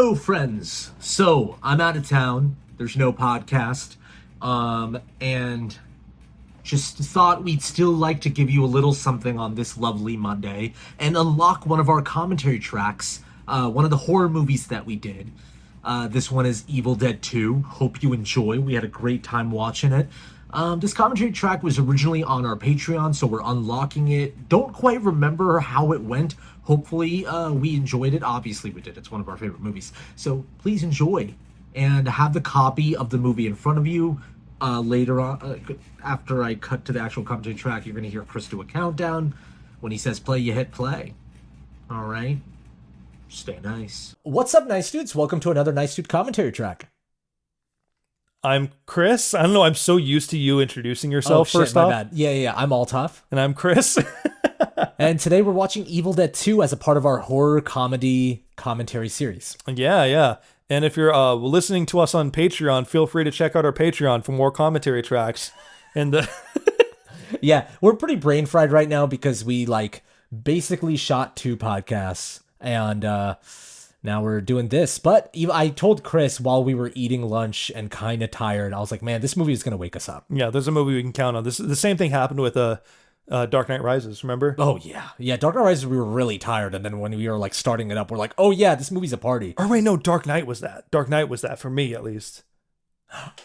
Hello, friends. So, I'm out of town. There's no podcast. And just thought we'd still like to give you a little something on this lovely Monday and unlock one of our commentary tracks, one of the horror movies that we did. This one is Evil Dead 2. Hope you enjoy. We had a great time watching it. This commentary track was originally on our Patreon, so we're unlocking it. Don't quite remember how it went. Hopefully, we enjoyed it. Obviously, we did. It's one of our favorite movies. So please enjoy and have the copy of the movie in front of you. Later on, after I cut to the actual commentary track, you're going to hear Chris do a countdown. When he says play, you hit play. All right? Stay nice. What's up, Nice Dudes? Welcome to another Nice Dude commentary track. I'm Chris. I don't know. I'm so used to you introducing yourself first my off. bad. Yeah. I'm Altaf. And I'm Chris. And today we're watching Evil Dead 2 as a part of our horror comedy commentary series. Yeah. And if you're listening to us on Patreon, feel free to check out our Patreon for more commentary tracks. And Yeah, we're pretty brain fried right now because we basically shot 2 podcasts and now we're doing this. But I told Chris while we were eating lunch and kind of tired, I was like, man, this movie is going to wake us up. yeah, there's a movie we can count on. The same thing happened with Dark Knight Rises, remember? Oh, yeah. Yeah, Dark Knight Rises, we were really tired. And then when we were starting it up, we're like, oh, yeah, this movie's a party. Or wait, no, Dark Knight was that. Dark Knight was that for me, at least.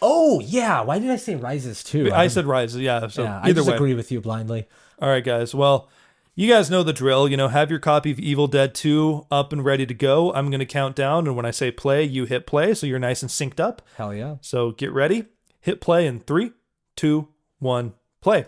Oh, yeah. Why did I say Rises too? I said Rises, yeah. So yeah, either I just way. agree with you blindly. All right, guys. Well, you guys know the drill. Have your copy of Evil Dead 2 up and ready to go. I'm going to count down, and when I say play, you hit play, so you're nice and synced up. Hell yeah. So get ready. Hit play in 3, 2, 1, play.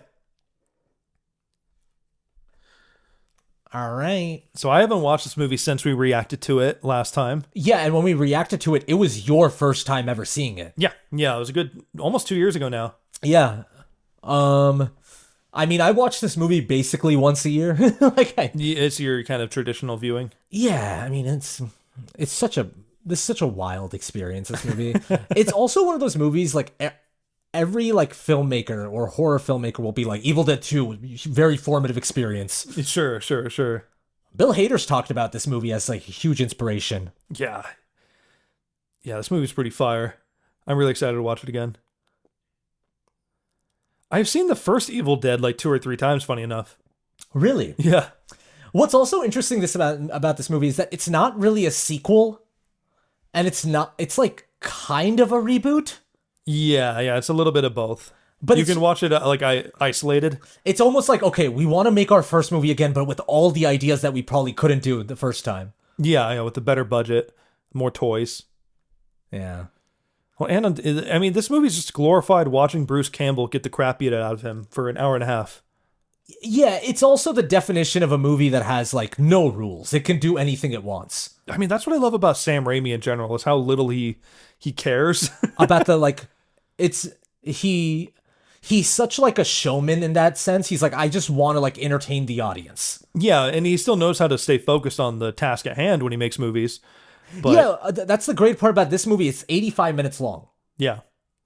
All right. So I haven't watched this movie since we reacted to it last time. Yeah, and when we reacted to it, it was your first time ever seeing it. Yeah, it was a good, almost 2 years ago now. Yeah. I mean, I watch this movie basically once a year. It's your kind of traditional viewing. Yeah, I mean, this is such a wild experience, this movie. It's also one of those movies, every filmmaker or horror filmmaker will be like, Evil Dead 2, very formative experience. Sure. Bill Hader's talked about this movie as a huge inspiration. Yeah, this movie's pretty fire. I'm really excited to watch it again. I've seen the first Evil Dead 2 or 3 times, funny enough. Really? Yeah. What's also interesting about this movie is that it's not really a sequel, and it's kind of a reboot. Yeah, it's a little bit of both. But you can watch it isolated. It's almost like, okay, we want to make our first movie again, but with all the ideas that we probably couldn't do the first time. Yeah, with the better budget, more toys. Yeah. Well, and I mean, this movie's just glorified watching Bruce Campbell get the crap beat out of him for an hour and a half. Yeah, it's also the definition of a movie that has no rules. It can do anything it wants. I mean, that's what I love about Sam Raimi in general, is how little he cares about he's such a showman in that sense. He's I just want to entertain the audience. Yeah, and he still knows how to stay focused on the task at hand when he makes movies. But yeah, that's the great part about this movie. It's 85 minutes long. Yeah.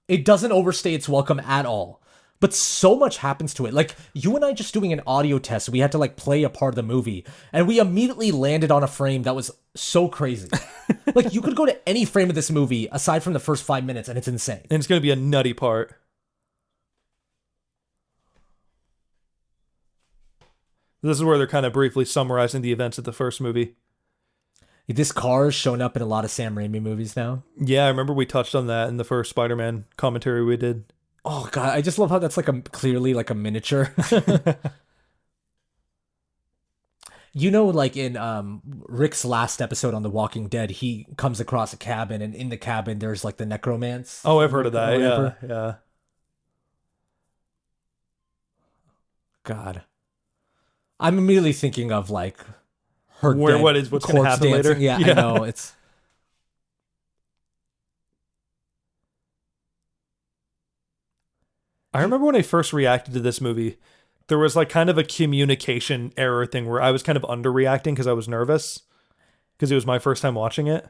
It doesn't overstay its welcome at all. But so much happens to it. You and I just doing an audio test, we had to play a part of the movie, and we immediately landed on a frame that was so crazy. You could go to any frame of this movie aside from the first 5 minutes, and it's insane. And it's going to be a nutty part. This is where they're kind of briefly summarizing the events of the first movie. This car has shown up in a lot of Sam Raimi movies now. Yeah, I remember we touched on that in the first Spider-Man commentary we did. Oh god, I just love how that's clearly a miniature. In Rick's last episode on The Walking Dead, he comes across a cabin, and in the cabin there's the necromance. Oh, I've heard of that. Yeah. God. I'm immediately thinking of her what's going to happen dancing. later. Yeah, I know. It's I remember when I first reacted to this movie, there was kind of a communication error thing where I was kind of underreacting because I was nervous because it was my first time watching it.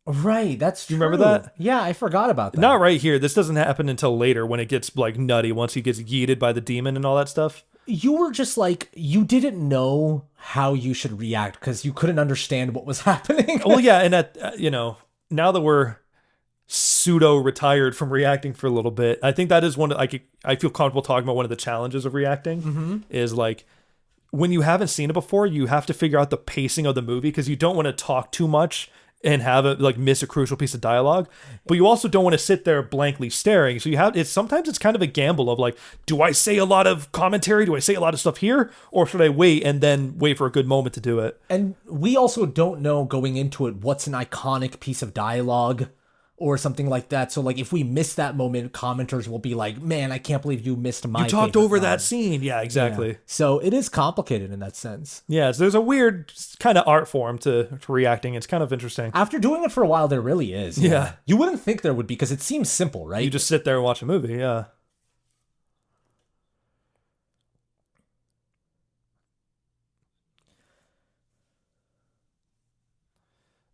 Right, that's true. You remember that? Yeah, I forgot about that. Not right here. This doesn't happen until later when it gets nutty once he gets yeeted by the demon and all that stuff. You were just you didn't know how you should react because you couldn't understand what was happening. Well, yeah, and now that we're pseudo retired from reacting for a little bit, I think that is one I feel comfortable talking about. One of the challenges of reacting is like, when you haven't seen it before, you have to figure out the pacing of the movie, because you don't want to talk too much and have it like miss a crucial piece of dialogue, but you also don't want to sit there blankly staring. So sometimes it's kind of a gamble of like, do I say a lot of commentary? Do I say a lot of stuff here? Or should I wait and then wait for a good moment to do it? And we also don't know going into it what's an iconic piece of dialogue or something like that. So like if we miss that moment, commenters will be like, man, I can't believe you missed my You talked favorite over line." that scene. Yeah, exactly. Yeah. So it is complicated in that sense. Yeah, so there's a weird kind of art form to reacting. It's kind of interesting. After doing it for a while, there really is. Yeah. You wouldn't think there would be, because it seems simple, right? You just sit there and watch a movie, yeah.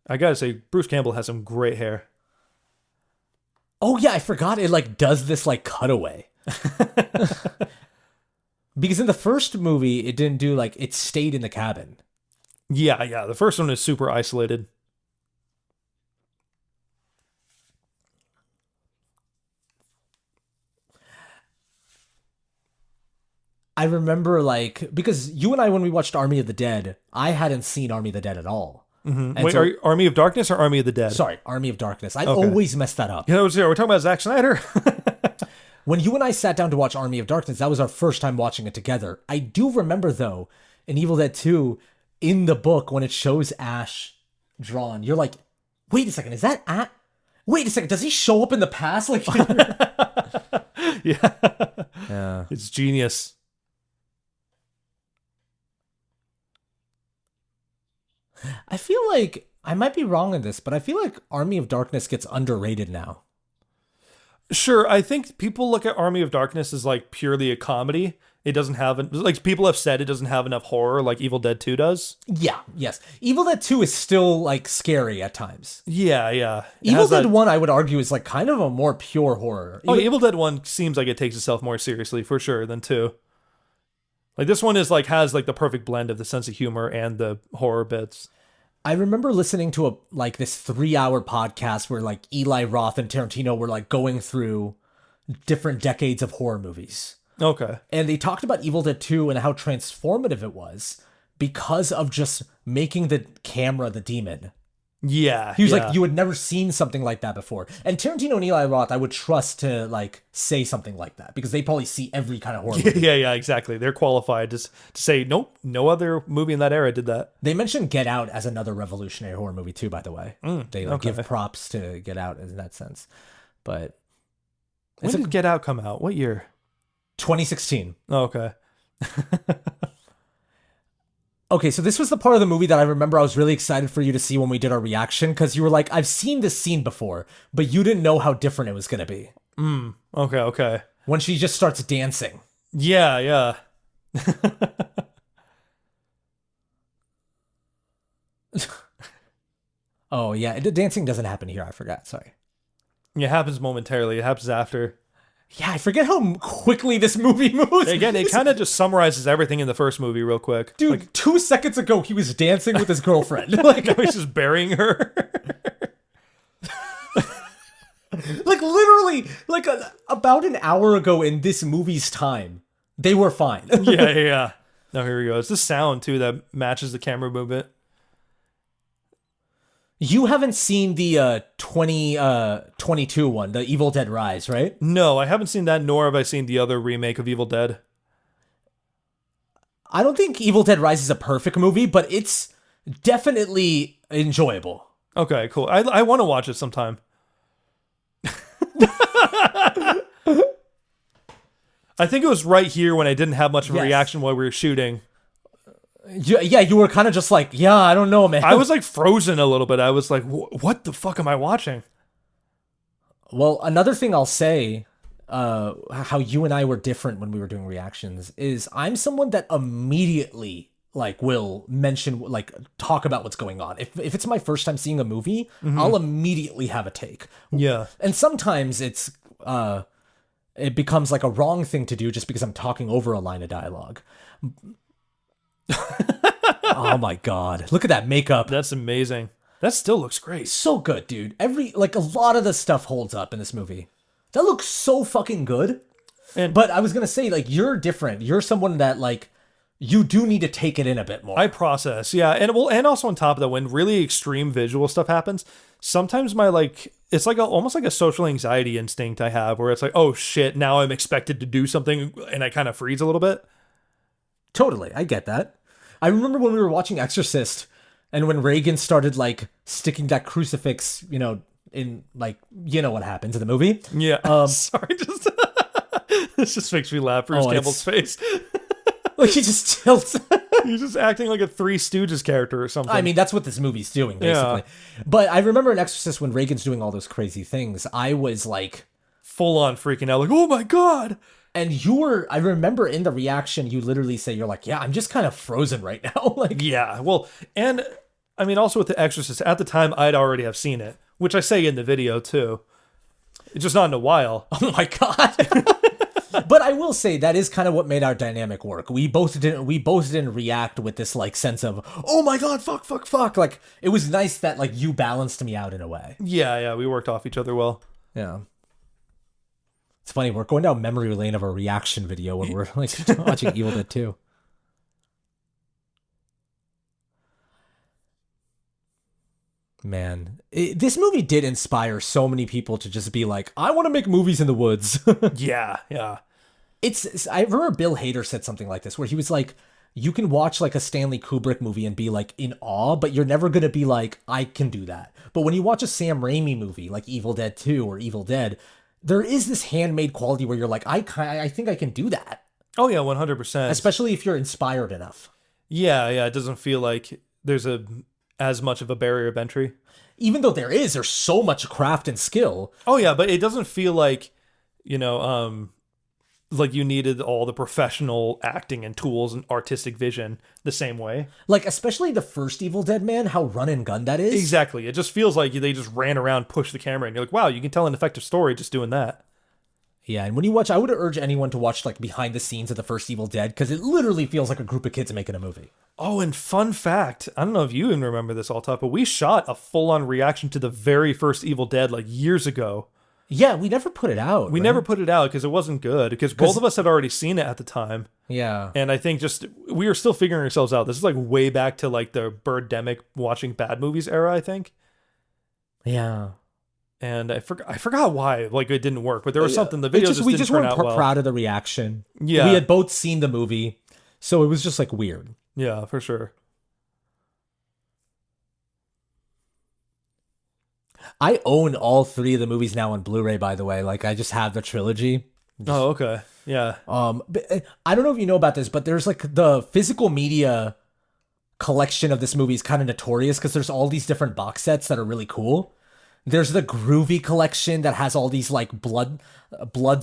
I gotta say, Bruce Campbell has some great hair. Oh yeah, I forgot it like does this like cutaway. Because in the first movie, it didn't do like, it stayed in the cabin. Yeah. The first one is super isolated. I remember like, because you and I, when we watched Army of the Dead, I hadn't seen Army of the Dead at all. And Wait, so- Army of Darkness or Army of the Dead? Sorry, Army of Darkness. I always mess that up. You know, we're talking about Zack Snyder. When you and I sat down to watch Army of Darkness, that was our first time watching it together. I do remember, though, in Evil Dead 2, in the book, when it shows Ash drawn, you're like, wait a second, is that Ash? Wait a second, does he show up in the past? Like, Yeah. It's genius. I feel like, I might be wrong in this, but I feel like Army of Darkness gets underrated now. Sure, I think people look at Army of Darkness as like purely a comedy. It doesn't have, like people have said, it doesn't have enough horror like Evil Dead 2 does. Yeah, yes. Evil Dead 2 is still, like, scary at times. Yeah. It Evil has Dead that- 1, I would argue, is, like, kind of a more pure horror. Oh, Evil Dead 1 seems like it takes itself more seriously for sure than 2. Like this one is like has like the perfect blend of the sense of humor and the horror bits. I remember listening to this 3-hour podcast where like Eli Roth and Tarantino were like going through different decades of horror movies. Okay. And they talked about Evil Dead 2 and how transformative it was because of just making the camera the demon. Yeah. He was like, you had never seen something like that before. And Tarantino and Eli Roth, I would trust to like say something like that because they probably see every kind of horror movie. Yeah, exactly. They're qualified to say, nope, no other movie in that era did that. They mentioned Get Out as another revolutionary horror movie too, by the way. They like okay. give props to Get Out in that sense. But When did Get Out come out? What year? 2016. Oh, okay. Okay, so this was the part of the movie that I remember I was really excited for you to see when we did our reaction, because you were like, I've seen this scene before, but you didn't know how different it was going to be. Okay. When she just starts dancing. Yeah. Oh, yeah, dancing doesn't happen here, I forgot, sorry. It happens momentarily. It happens after. Yeah, I forget how quickly this movie moves. Again, it kind of just summarizes everything in the first movie real quick. Dude, Like, 2 seconds ago, he was dancing with his girlfriend. Like, now he's just burying her. like literally, like about an hour ago in this movie's time, they were fine. Yeah. No, here we go. It's the sound, too, that matches the camera movement. You haven't seen the 2022 one, the Evil Dead Rise, right? No, I haven't seen that, nor have I seen the other remake of Evil Dead. I don't think Evil Dead Rise is a perfect movie, but it's definitely enjoyable. Okay, cool. I want to watch it sometime. I think it was right here when I didn't have much of a Yes. reaction while we were shooting. Yeah, you were kind of just like, yeah, I don't know, man. I was like frozen a little bit. I was like, what the fuck am I watching? Well, another thing I'll say, how you and I were different when we were doing reactions, is I'm someone that immediately like will mention, like talk about what's going on. If it's my first time seeing a movie, I'll immediately have a take. Yeah. And sometimes it becomes like a wrong thing to do just because I'm talking over a line of dialogue. Oh my god. Look at that makeup. That's amazing. That still looks great. So good, dude. A lot of the stuff holds up in this movie. That looks so fucking good. But I was gonna say, like, you're different. You're someone that, like, you do need to take it in a bit more. I process, yeah. And also on top of that, when really extreme visual stuff happens, sometimes my, like, it's like almost like a social anxiety instinct I have where it's like, oh shit, now I'm expected to do something, and I kind of freeze a little bit. Totally, I get that. I remember when we were watching Exorcist, and when Reagan started, like, sticking that crucifix, in, like, you know what happens in the movie. Yeah. Sorry, just this just makes me laugh. Bruce Campbell's face. Like, he just tilts. He's just acting like a Three Stooges character or something. I mean, that's what this movie's doing, basically. Yeah. But I remember in Exorcist when Reagan's doing all those crazy things, I was like... full on freaking out, like, oh my God! And I remember in the reaction, you literally say, you're like, yeah, I'm just kind of frozen right now. Like, yeah, well, and I mean, also with The Exorcist, at the time, I'd already have seen it, which I say in the video, too. It's just not in a while. Oh my God. But I will say that is kind of what made our dynamic work. We both didn't react with this, like, sense of, oh my God, fuck. Like, it was nice that, like, you balanced me out in a way. Yeah, we worked off each other well. Yeah. It's funny, we're going down memory lane of a reaction video when we're, like, watching Evil Dead 2. Man, this movie did inspire so many people to just be like, I want to make movies in the woods. Yeah. I remember Bill Hader said something like this, where he was like, you can watch, like, a Stanley Kubrick movie and be, like, in awe, but you're never going to be like, I can do that. But when you watch a Sam Raimi movie, like Evil Dead 2 or Evil Dead, there is this handmade quality where you're like, I think I can do that. Oh, yeah, 100%. Especially if you're inspired enough. Yeah, it doesn't feel like there's as much of a barrier of entry. Even though there's so much craft and skill. Oh, yeah, but it doesn't feel like, like you needed all the professional acting and tools and artistic vision the same way. Like, especially the first Evil Dead, man, how run and gun that is. Exactly. It just feels like they just ran around, pushed the camera, and you're like, wow, you can tell an effective story just doing that. Yeah, and when you watch, I would urge anyone to watch, like, behind the scenes of the first Evil Dead, because it literally feels like a group of kids making a movie. Oh, and fun fact, I don't know if you even remember this, Altaf, but we shot a full-on reaction to the very first Evil Dead, like, years ago. Yeah, we never put it out. We never put it out because it wasn't good, because both of us had already seen it at the time. Yeah. And I think we were still figuring ourselves out. This is, like, way back to, like, the Birdemic watching bad movies era, I think. Yeah. And I forgot why, like, it didn't work, but there was something. The video we didn't just turn weren't out well. proud of the reaction. Yeah, we had both seen the movie, so it was just, like, weird. Yeah, for sure. I own all 3 of the movies now on Blu-ray, by the way. Like, I just have the trilogy. Oh, okay, yeah. But I don't know if you know about this, but there's, like, the physical media collection of this movie is kind of notorious because there's all these different box sets that are really cool. There's the Groovy collection that has all these, like, blood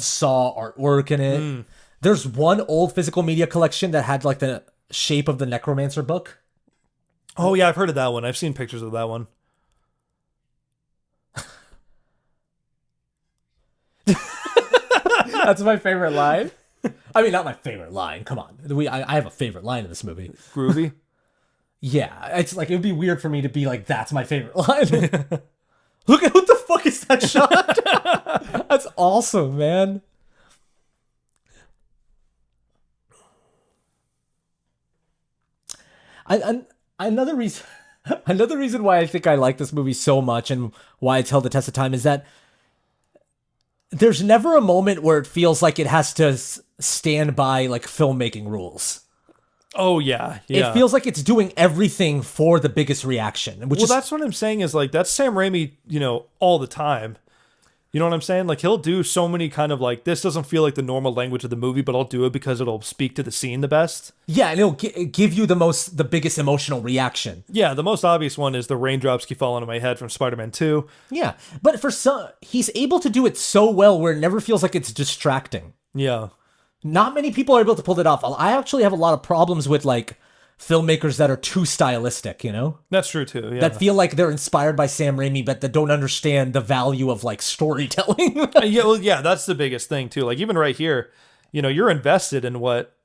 saw artwork in it. There's one old physical media collection that had, like, the shape of the Necromancer book. Oh, yeah, I've heard of that one. I've seen pictures of that one. That's my favorite line. I mean, not my favorite line. Come on. I have a favorite line in this movie. Groovy? Yeah. It's like, it would be weird for me to be like, that's my favorite line. Look at what the fuck is that shot? That's awesome, man. Another reason why I think I like this movie so much and why it's held the test of time is that there's never a moment where it feels like it has to stand by, like, filmmaking rules. Oh, yeah. It feels like it's doing everything for the biggest reaction. That's what I'm saying is, like, that's Sam Raimi, all the time. You know what I'm saying? Like, he'll do so many kind of, like, this doesn't feel like the normal language of the movie, but I'll do it because it'll speak to the scene the best. Yeah, and it'll give you the biggest emotional reaction. Yeah, the most obvious one is the raindrops keep falling on my head from Spider-Man 2. Yeah, but he's able to do it so well where it never feels like it's distracting. Yeah. Not many people are able to pull it off. I actually have a lot of problems with, like, filmmakers that are too stylistic, That's true too, yeah. That feel like they're inspired by Sam Raimi, but that don't understand the value of, like, storytelling. Yeah, that's the biggest thing too. Like, even right here, you're invested in what,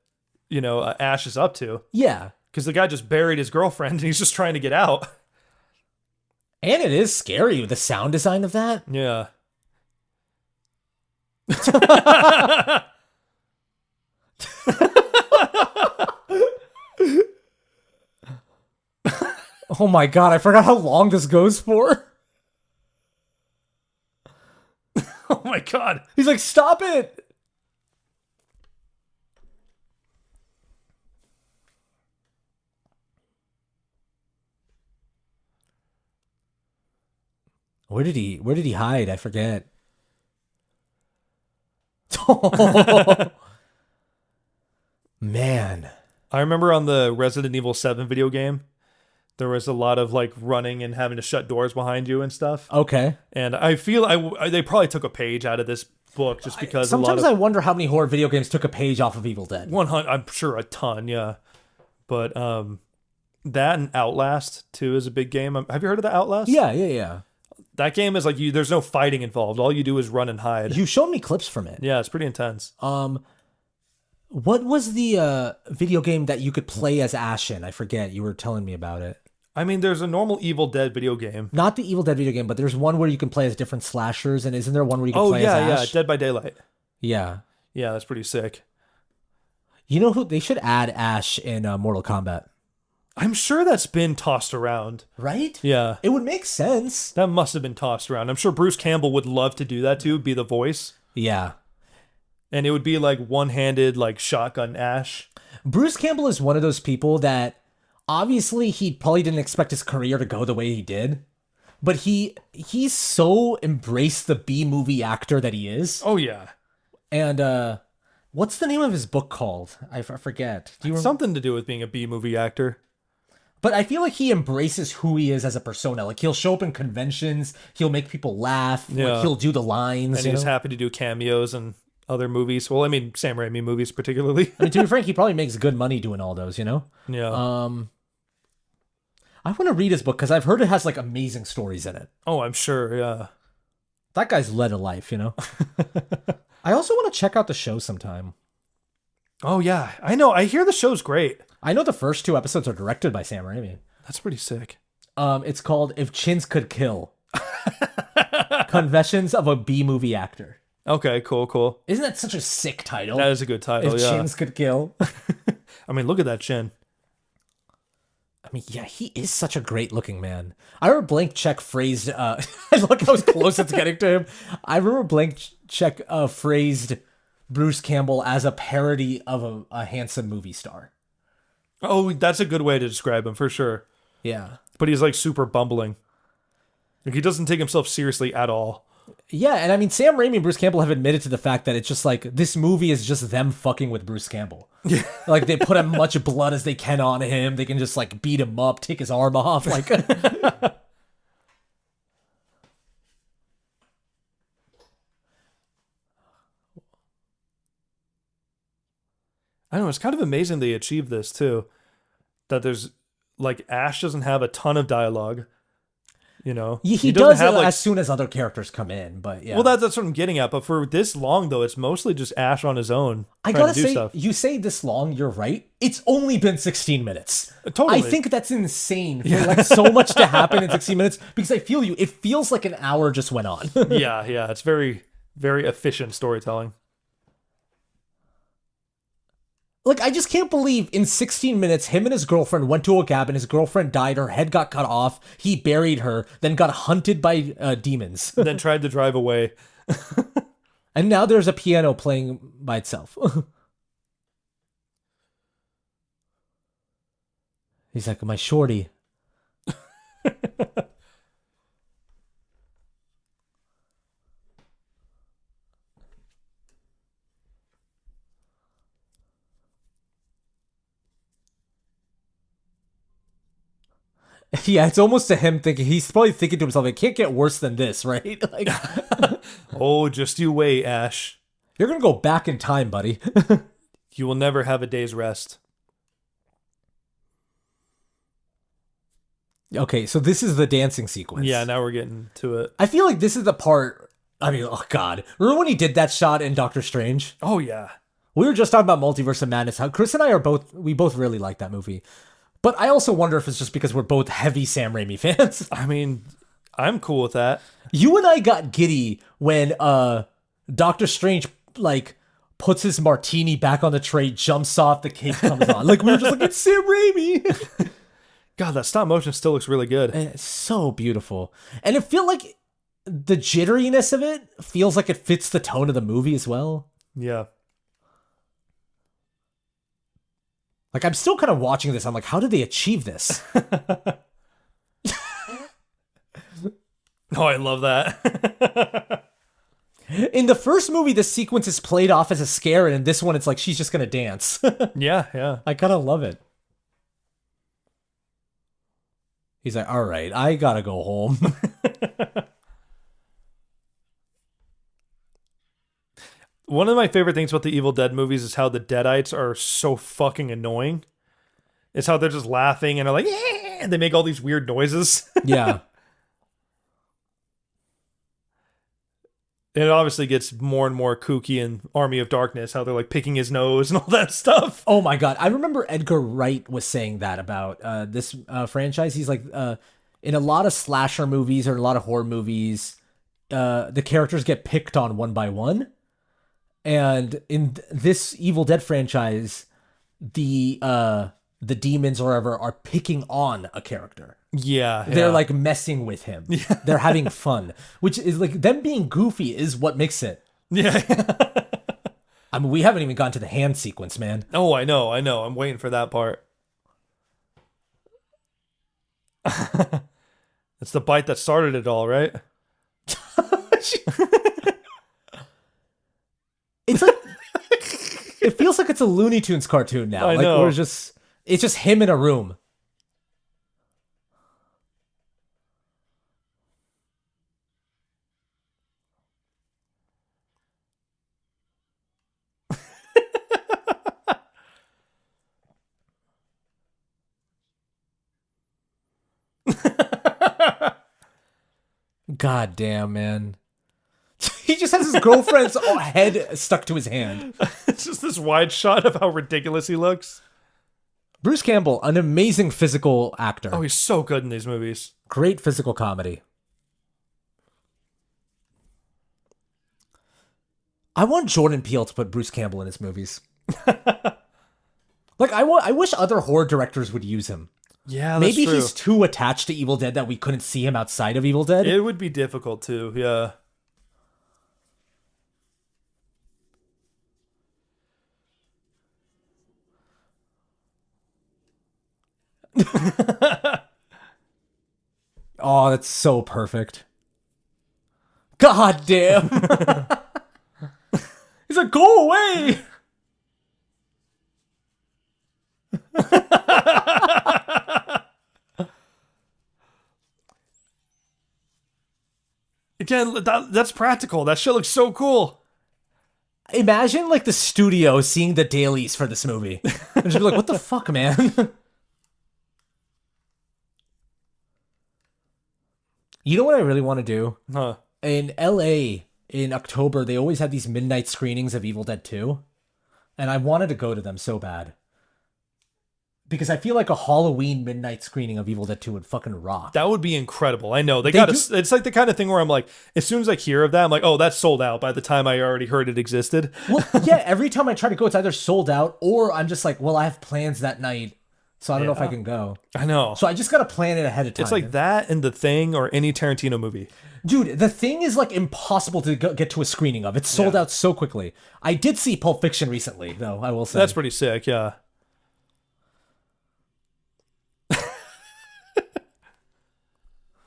Ash is up to. Yeah. Because the guy just buried his girlfriend and he's just trying to get out. And it is scary, the sound design of that. Yeah. Oh my god, I forgot how long this goes for. Oh my god. He's like, stop it. Where did he hide? I forget. Man. I remember on the Resident Evil 7 video game, there was a lot of like running and having to shut doors behind you and stuff. Okay. And I feel they probably took a page out of this book just because Sometimes I wonder how many horror video games took a page off of Evil Dead. 100, I'm sure a ton, yeah. But that and Outlast too is a big game. Have you heard of the Outlast? Yeah. That game is like there's no fighting involved. All you do is run and hide. You showed me clips from it. Yeah, it's pretty intense. What was the video game that you could play as Ash in? I forget. You were telling me about it. I mean, there's a normal Evil Dead video game. Not the Evil Dead video game, but there's one where you can play as different slashers, and isn't there one where you can play as Ash? Dead by Daylight. Yeah. Yeah, that's pretty sick. You know who they should add Ash in Mortal Kombat? I'm sure that's been tossed around. Right? Yeah. It would make sense. That must have been tossed around. I'm sure Bruce Campbell would love to do that too, be the voice. Yeah. And it would be like one-handed, like shotgun Ash. Bruce Campbell is one of those people that obviously he probably didn't expect his career to go the way he did. But he's so embraced the B-movie actor that he is. Oh, yeah. And what's the name of his book called? I forget. Do you remember? Something to do with being a B-movie actor. But I feel like he embraces who he is as a persona. Like, he'll show up in conventions. He'll make people laugh. Yeah. Like, he'll do the lines. And he's happy to do cameos and other movies. Well, I mean, Sam Raimi movies particularly. I mean, to be frank, he probably makes good money doing all those, you know? Yeah. I want to read his book because I've heard it has, like, amazing stories in it. Oh, I'm sure, yeah. That guy's led a life, you know? I also want to check out the show sometime. Oh, yeah. I know. I hear the show's great. I know the first 2 episodes are directed by Sam Raimi. That's pretty sick. It's called If Chins Could Kill. Confessions of a B-movie actor. Okay, cool. Isn't that such a sick title? That is a good title, If yeah. Chins Could Kill. I mean, look at that chin. I mean, yeah, he is such a great-looking man. I remember Blank Check phrased... look how close it's getting to him. I remember Blank Check phrased Bruce Campbell as a parody of a handsome movie star. Oh, that's a good way to describe him, for sure. Yeah. But he's, like, super bumbling. Like, he doesn't take himself seriously at all. Yeah, and I mean, Sam Raimi and Bruce Campbell have admitted to the fact that it's just like, this movie is just them fucking with Bruce Campbell. Yeah. Like, they put as much blood as they can on him. They can just, like, beat him up, take his arm off. Like... I don't know, it's kind of amazing they achieved this, too. That there's, like, Ash doesn't have a ton of dialogue. You know, he doesn't does have, it like, as soon as other characters come in, but yeah. Well, that's what I'm getting at. But for this long, though, it's mostly just Ash on his own. I trying gotta to do say, stuff. you say this long, you're right. It's only been 16 minutes. Totally. I think that's insane for like so much to happen in 16 minutes because I feel you. It feels like an hour just went on. Yeah. It's very, very efficient storytelling. Like, I just can't believe in 16 minutes, him and his girlfriend went to a cabin, his girlfriend died, her head got cut off, he buried her, then got hunted by demons. Then tried to drive away. And now there's a piano playing by itself. He's like, my shorty. Yeah, it's almost to him thinking, he's probably thinking to himself, it can't get worse than this, right? Like, Oh, just you wait, Ash. you're gonna go back in time, buddy. You will never have a day's rest. Okay, so this is the dancing sequence. Yeah, now we're getting to it. I feel like this is the part, I mean, oh god. Remember when he did that shot in Doctor Strange? Oh, yeah. We were just talking about Multiverse of Madness. How Chris and I we both really like that movie. But I also wonder if it's just because we're both heavy Sam Raimi fans. I mean, I'm cool with that. You and I got giddy when Doctor Strange like puts his martini back on the tray, jumps off, the cake comes on. Like we were just like, it's Sam Raimi. God, that stop motion still looks really good. And it's so beautiful. And it feel like the jitteriness of it feels like it fits the tone of the movie as well. Yeah. Like I'm still kind of watching this. I'm like, how did they achieve this? Oh, I love that. In the first movie, the sequence is played off as a scare, and in this one, it's like she's just gonna dance. Yeah. I kind of love it. He's like, all right, I gotta go home. One of my favorite things about the Evil Dead movies is how the Deadites are so fucking annoying. It's how they're just laughing and are like, yeah, and they make all these weird noises. Yeah. And it obviously gets more and more kooky in Army of Darkness, how they're like picking his nose and all that stuff. Oh my god, I remember Edgar Wright was saying that about this franchise. He's like, in a lot of slasher movies or a lot of horror movies, the characters get picked on one by one. And in this Evil Dead franchise, the demons or whatever are picking on a character. Yeah. They're like messing with him. Yeah. They're having fun, which is like them being goofy is what makes it. Yeah. I mean, we haven't even gone to the hand sequence, man. Oh, I know. I'm waiting for that part. It's the bite that started it all, right? It's like it feels like it's a Looney Tunes cartoon now. I like know. it's just him in a room. God damn, man. He just has his girlfriend's head stuck to his hand. It's just this wide shot of how ridiculous he looks. Bruce Campbell, an amazing physical actor. Oh, he's so good in these movies. Great physical comedy. I want Jordan Peele to put Bruce Campbell in his movies. Like, I wish other horror directors would use him. Yeah, that's Maybe true. he's too attached to Evil Dead that we couldn't see him outside of Evil Dead. It would be difficult too, yeah. Oh, that's so perfect. God damn. He's like, go away. Again, that's practical. That shit looks so cool. Imagine like the studio seeing the dailies for this movie. And just be like, what the fuck, man? You know what I really want to do? Huh. In LA in October, they always have these midnight screenings of Evil Dead 2. And I wanted to go to them so bad. Because I feel like a Halloween midnight screening of Evil Dead 2 would fucking rock. That would be incredible. I know. They got to. It's like the kind of thing where I'm like, as soon as I hear of that, I'm like, oh, that's sold out by the time I already heard it existed. Well, yeah, every time I try to go, it's either sold out or I'm just like, well, I have plans that night. So I don't know if I can go. I know. So I just got to plan it ahead of time. It's like that and The Thing or any Tarantino movie. Dude, The Thing is like impossible to get to a screening of. It's sold out so quickly. I did see Pulp Fiction recently, though, I will say. That's pretty sick, yeah.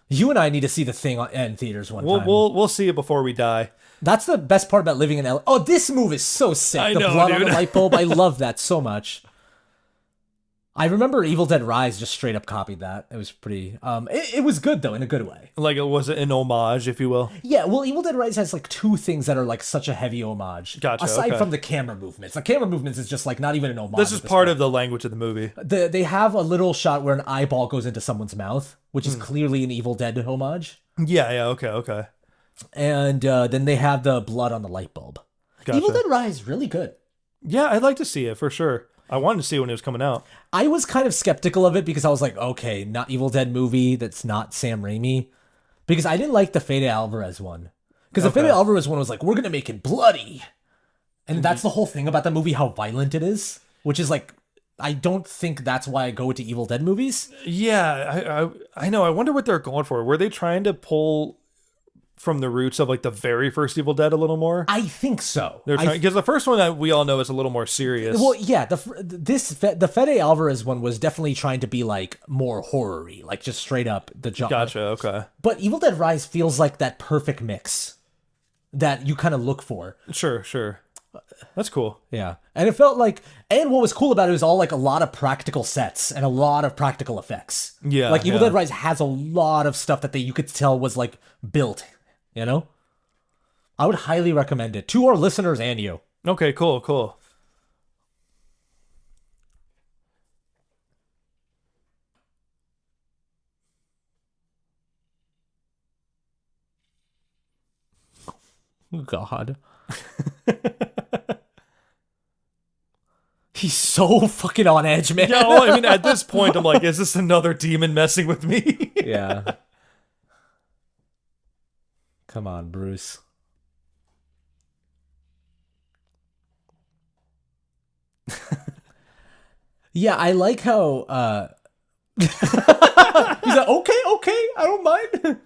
You and I need to see The Thing in theaters one time. We'll see it before we die. That's the best part about living in LA. Oh, this move is so sick. I The know, blood on dude. the light bulb. I love that so much. I remember Evil Dead Rise just straight up copied that. It was pretty... It was good, though, in a good way. Like it was an homage, if you will. Yeah, well, Evil Dead Rise has like two things that are like such a heavy homage. Gotcha, Aside okay. from the camera movements. The camera movements is just like not even an homage. This is part of the language of the movie. They have a little shot where an eyeball goes into someone's mouth, which is clearly an Evil Dead homage. Yeah, okay. And then they have the blood on the light bulb. Gotcha. Evil Dead Rise, really good. Yeah, I'd like to see it for sure. I wanted to see it when it was coming out. I was kind of skeptical of it because I was like, okay, not Evil Dead movie that's not Sam Raimi. because I didn't like the Fede Alvarez one. Because the Okay. Fede Alvarez one was like, we're gonna make it bloody, and that's the whole thing about that movie, how violent it is. Which is like, I don't think that's why I go to Evil Dead movies. Yeah, I know. I wonder what they're going for. Were they trying to pull from the roots of like the very first Evil Dead a little more? I think so. They're trying because the first one that we all know is a little more serious. Well, yeah, the Fede Alvarez one was definitely trying to be like more horror-y, like just straight up the genre. Gotcha. Okay. But Evil Dead Rise feels like that perfect mix that you kind of look for. Sure. That's cool. Yeah. And it felt like, and what was cool about it was all like a lot of practical sets and a lot of practical effects. Yeah, Like Evil yeah. Dead Rise has a lot of stuff that you could tell was like built, you know? I would highly recommend it to our listeners and you. Okay. Cool. God. He's so fucking on edge, man. No, I mean, at this point, I'm like, is this another demon messing with me? Yeah. Come on, Bruce. Yeah, I like how he's like, okay, I don't mind.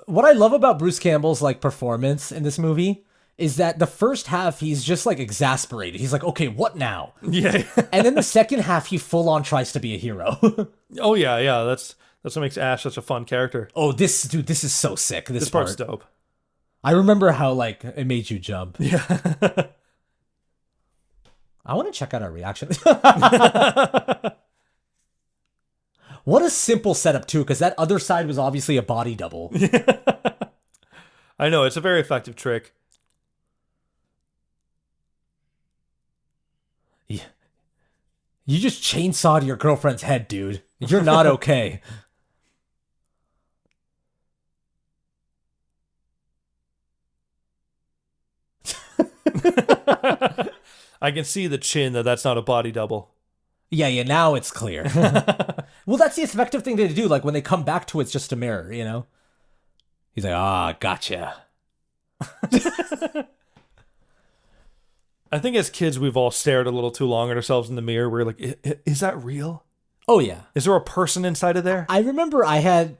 What I love about Bruce Campbell's like performance in this movie is that the first half he's just like exasperated. He's like, okay, what now? Yeah. And then the second half he full on tries to be a hero. Oh yeah. That's what makes Ash such a fun character. Oh, this is so sick. This Part's part. dope. I remember how like it made you jump. Yeah. I want to check out our reaction. What a simple setup too, because that other side was obviously a body double. I know, it's a very effective trick. Yeah. You just chainsawed your girlfriend's head, dude. You're not okay. I can see the chin that's not a body double. Yeah, now it's clear. Well, that's the effective thing to do. Like when they come back to it's just a mirror, you know? He's like, gotcha. I think as kids, we've all stared a little too long at ourselves in the mirror. We're like, is that real? Oh, yeah. Is there a person inside of there? I remember I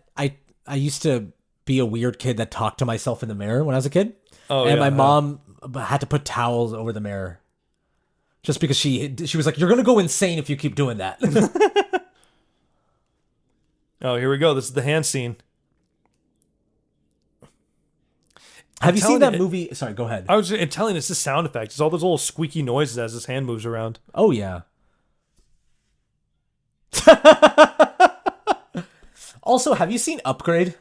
used to be a weird kid that talked to myself in the mirror when I was a kid. Oh, and yeah, my yeah. mom had to put towels over the mirror. Just because she was like, you're going to go insane if you keep doing that. Oh, here we go. This is the hand scene. Have you seen telling that you- movie? Sorry, go ahead. I was just telling it's the sound effect. It's all those little squeaky noises as his hand moves around. Oh, yeah. Also, have you seen Upgrade?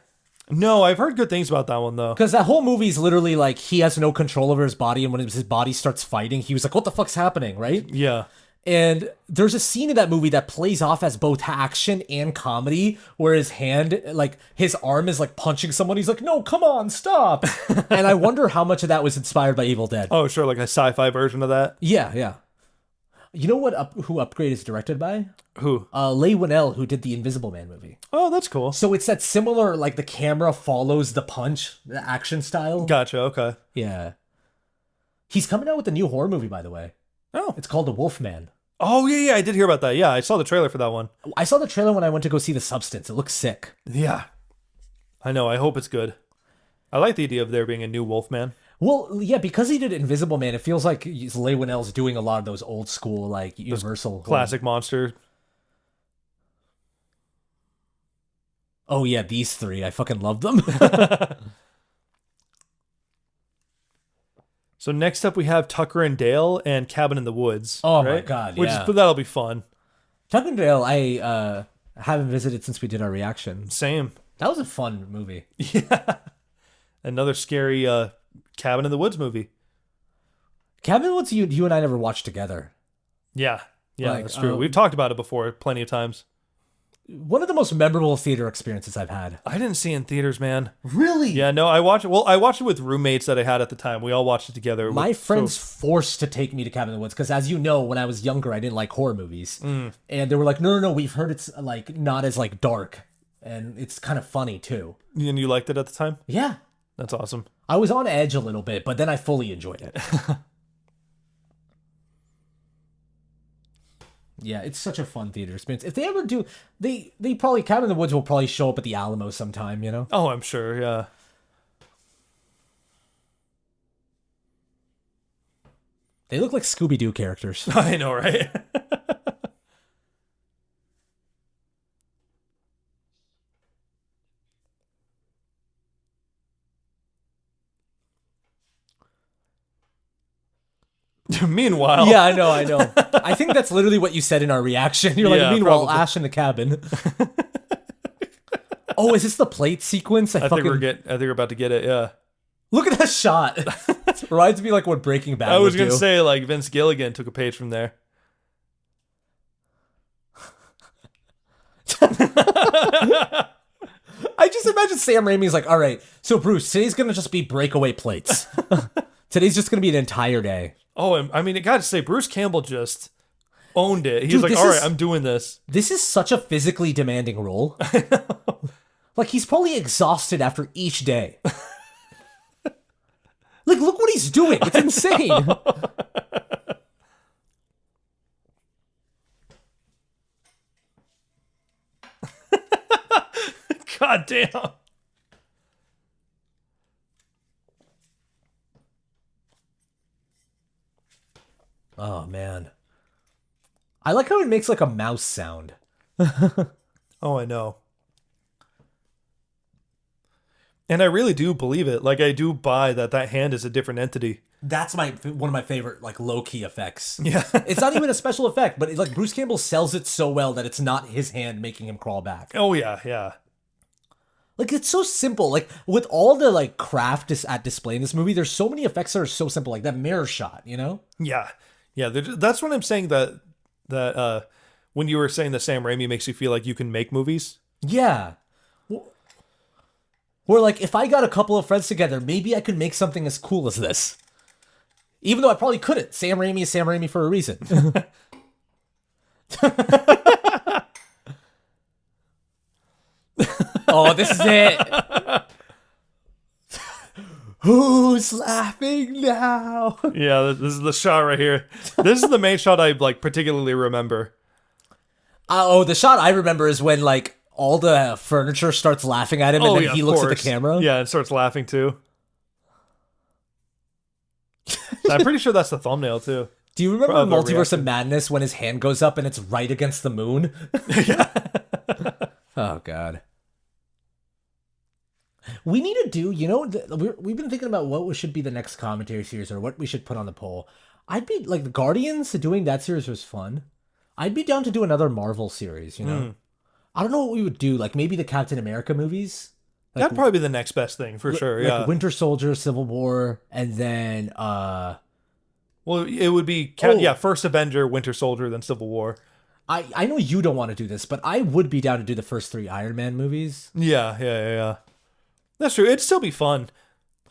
No, I've heard good things about that one though. Because that whole movie is literally like he has no control over his body, and when his body starts fighting, he was like, what the fuck's happening, right? Yeah. And there's a scene in that movie that plays off as both action and comedy, where his hand, like his arm is like punching someone. He's like, no, come on, stop. And I wonder how much of that was inspired by Evil Dead. Oh, sure, like a sci-fi version of that. Yeah. You know who Upgrade is directed by? Who? Leigh Whannell, who did the Invisible Man movie. Oh, that's cool. So it's that similar, like the camera follows the punch, the action style. Gotcha. Okay. Yeah. He's coming out with a new horror movie, by the way. Oh. It's called The Wolfman. Oh yeah, I did hear about that. Yeah, I saw the trailer for that one. I saw the trailer when I went to go see The Substance. It looks sick. Yeah. I know. I hope it's good. I like the idea of there being a new Wolfman. Well, yeah, because he did Invisible Man, it feels like Leigh Whannell's doing a lot of those old school, like Universal Classic monster. Oh yeah, these three. I fucking love them. So next up we have Tucker and Dale and Cabin in the Woods. Oh my right? God, Which yeah. is, that'll be fun. Tucker and Dale, I haven't visited since we did our reaction. Same. That was a fun movie. Yeah. Another scary Cabin in the Woods movie. Cabin in the Woods, you and I never watched together. Yeah. Yeah, Like, that's true. We've talked about it before plenty of times. One of the most memorable theater experiences I've had. I didn't see it in theaters, man. Really? Yeah, no, I watched it. Well, I watched it with roommates that I had at the time. We all watched it together. My friends forced to take me to Cabin in the Woods because, as you know, when I was younger, I didn't like horror movies, and they were like, "No, we've heard it's like not as like dark and it's kind of funny too. And you liked it at the time? Yeah. That's awesome. I was on edge a little bit, but then I fully enjoyed it. Yeah, it's such a fun theater experience. If they ever do, they probably, Cabin in the Woods will probably show up at the Alamo sometime, you know? Oh, I'm sure, yeah. They look like Scooby-Doo characters. I know, right? Meanwhile. Yeah, I know. I think that's literally what you said in our reaction. You're like, Yeah, meanwhile, probably. Ash in the cabin. Oh, is this the plate sequence? I think we're about to get it, yeah. Look at that shot. Reminds me like what Breaking Bad I was would going to do. say, like, Vince Gilligan took a page from there. I just imagine Sam Raimi's like, all right, so Bruce, today's going to just be breakaway plates. Today's just going to be an entire day. Oh, and I mean, I got to say, Bruce Campbell just owned it. He's Dude, like, all right, I'm doing this. This is such a physically demanding role. Like, he's probably exhausted after each day. Like, look what he's doing. It's insane. God damn. Oh, man. I like how it makes like a mouse sound. Oh, I know. And I really do believe it. Like, I do buy that hand is a different entity. That's one of my favorite like low-key effects. Yeah. It's not even a special effect, but like Bruce Campbell sells it so well that it's not his hand making him crawl back. Oh, yeah, yeah. Like, it's so simple. Like, with all the like craft at display in this movie, there's so many effects that are so simple. Like that mirror shot, you know? Yeah. Yeah, that's what I'm saying that when you were saying that Sam Raimi makes you feel like you can make movies. Yeah. Where like, if I got a couple of friends together, maybe I could make something as cool as this. Even though I probably couldn't. Sam Raimi is Sam Raimi for a reason. Oh, this is it. Who's laughing now? Yeah, this is the shot right here. This is the main shot I like particularly remember. The shot I remember is when like all the furniture starts laughing at him and then he looks at the camera. Yeah, and starts laughing too. I'm pretty sure that's the thumbnail too. Do you remember Probably Multiverse reaction. of Madness when his hand goes up and it's right against the moon? Oh, God. We need to do, you know, we've been thinking about what should be the next commentary series or what we should put on the poll. I'd be, like, the Guardians, doing that series was fun. I'd be down to do another Marvel series, you know? I don't know what we would do, like maybe the Captain America movies. Like, That'd probably be the next best thing for sure. Yeah. Like Winter Soldier, Civil War, and then, Well, it would be first Avenger, Winter Soldier, then Civil War. I know you don't want to do this, but I would be down to do the first 3 Iron Man movies. Yeah. That's true. It'd still be fun.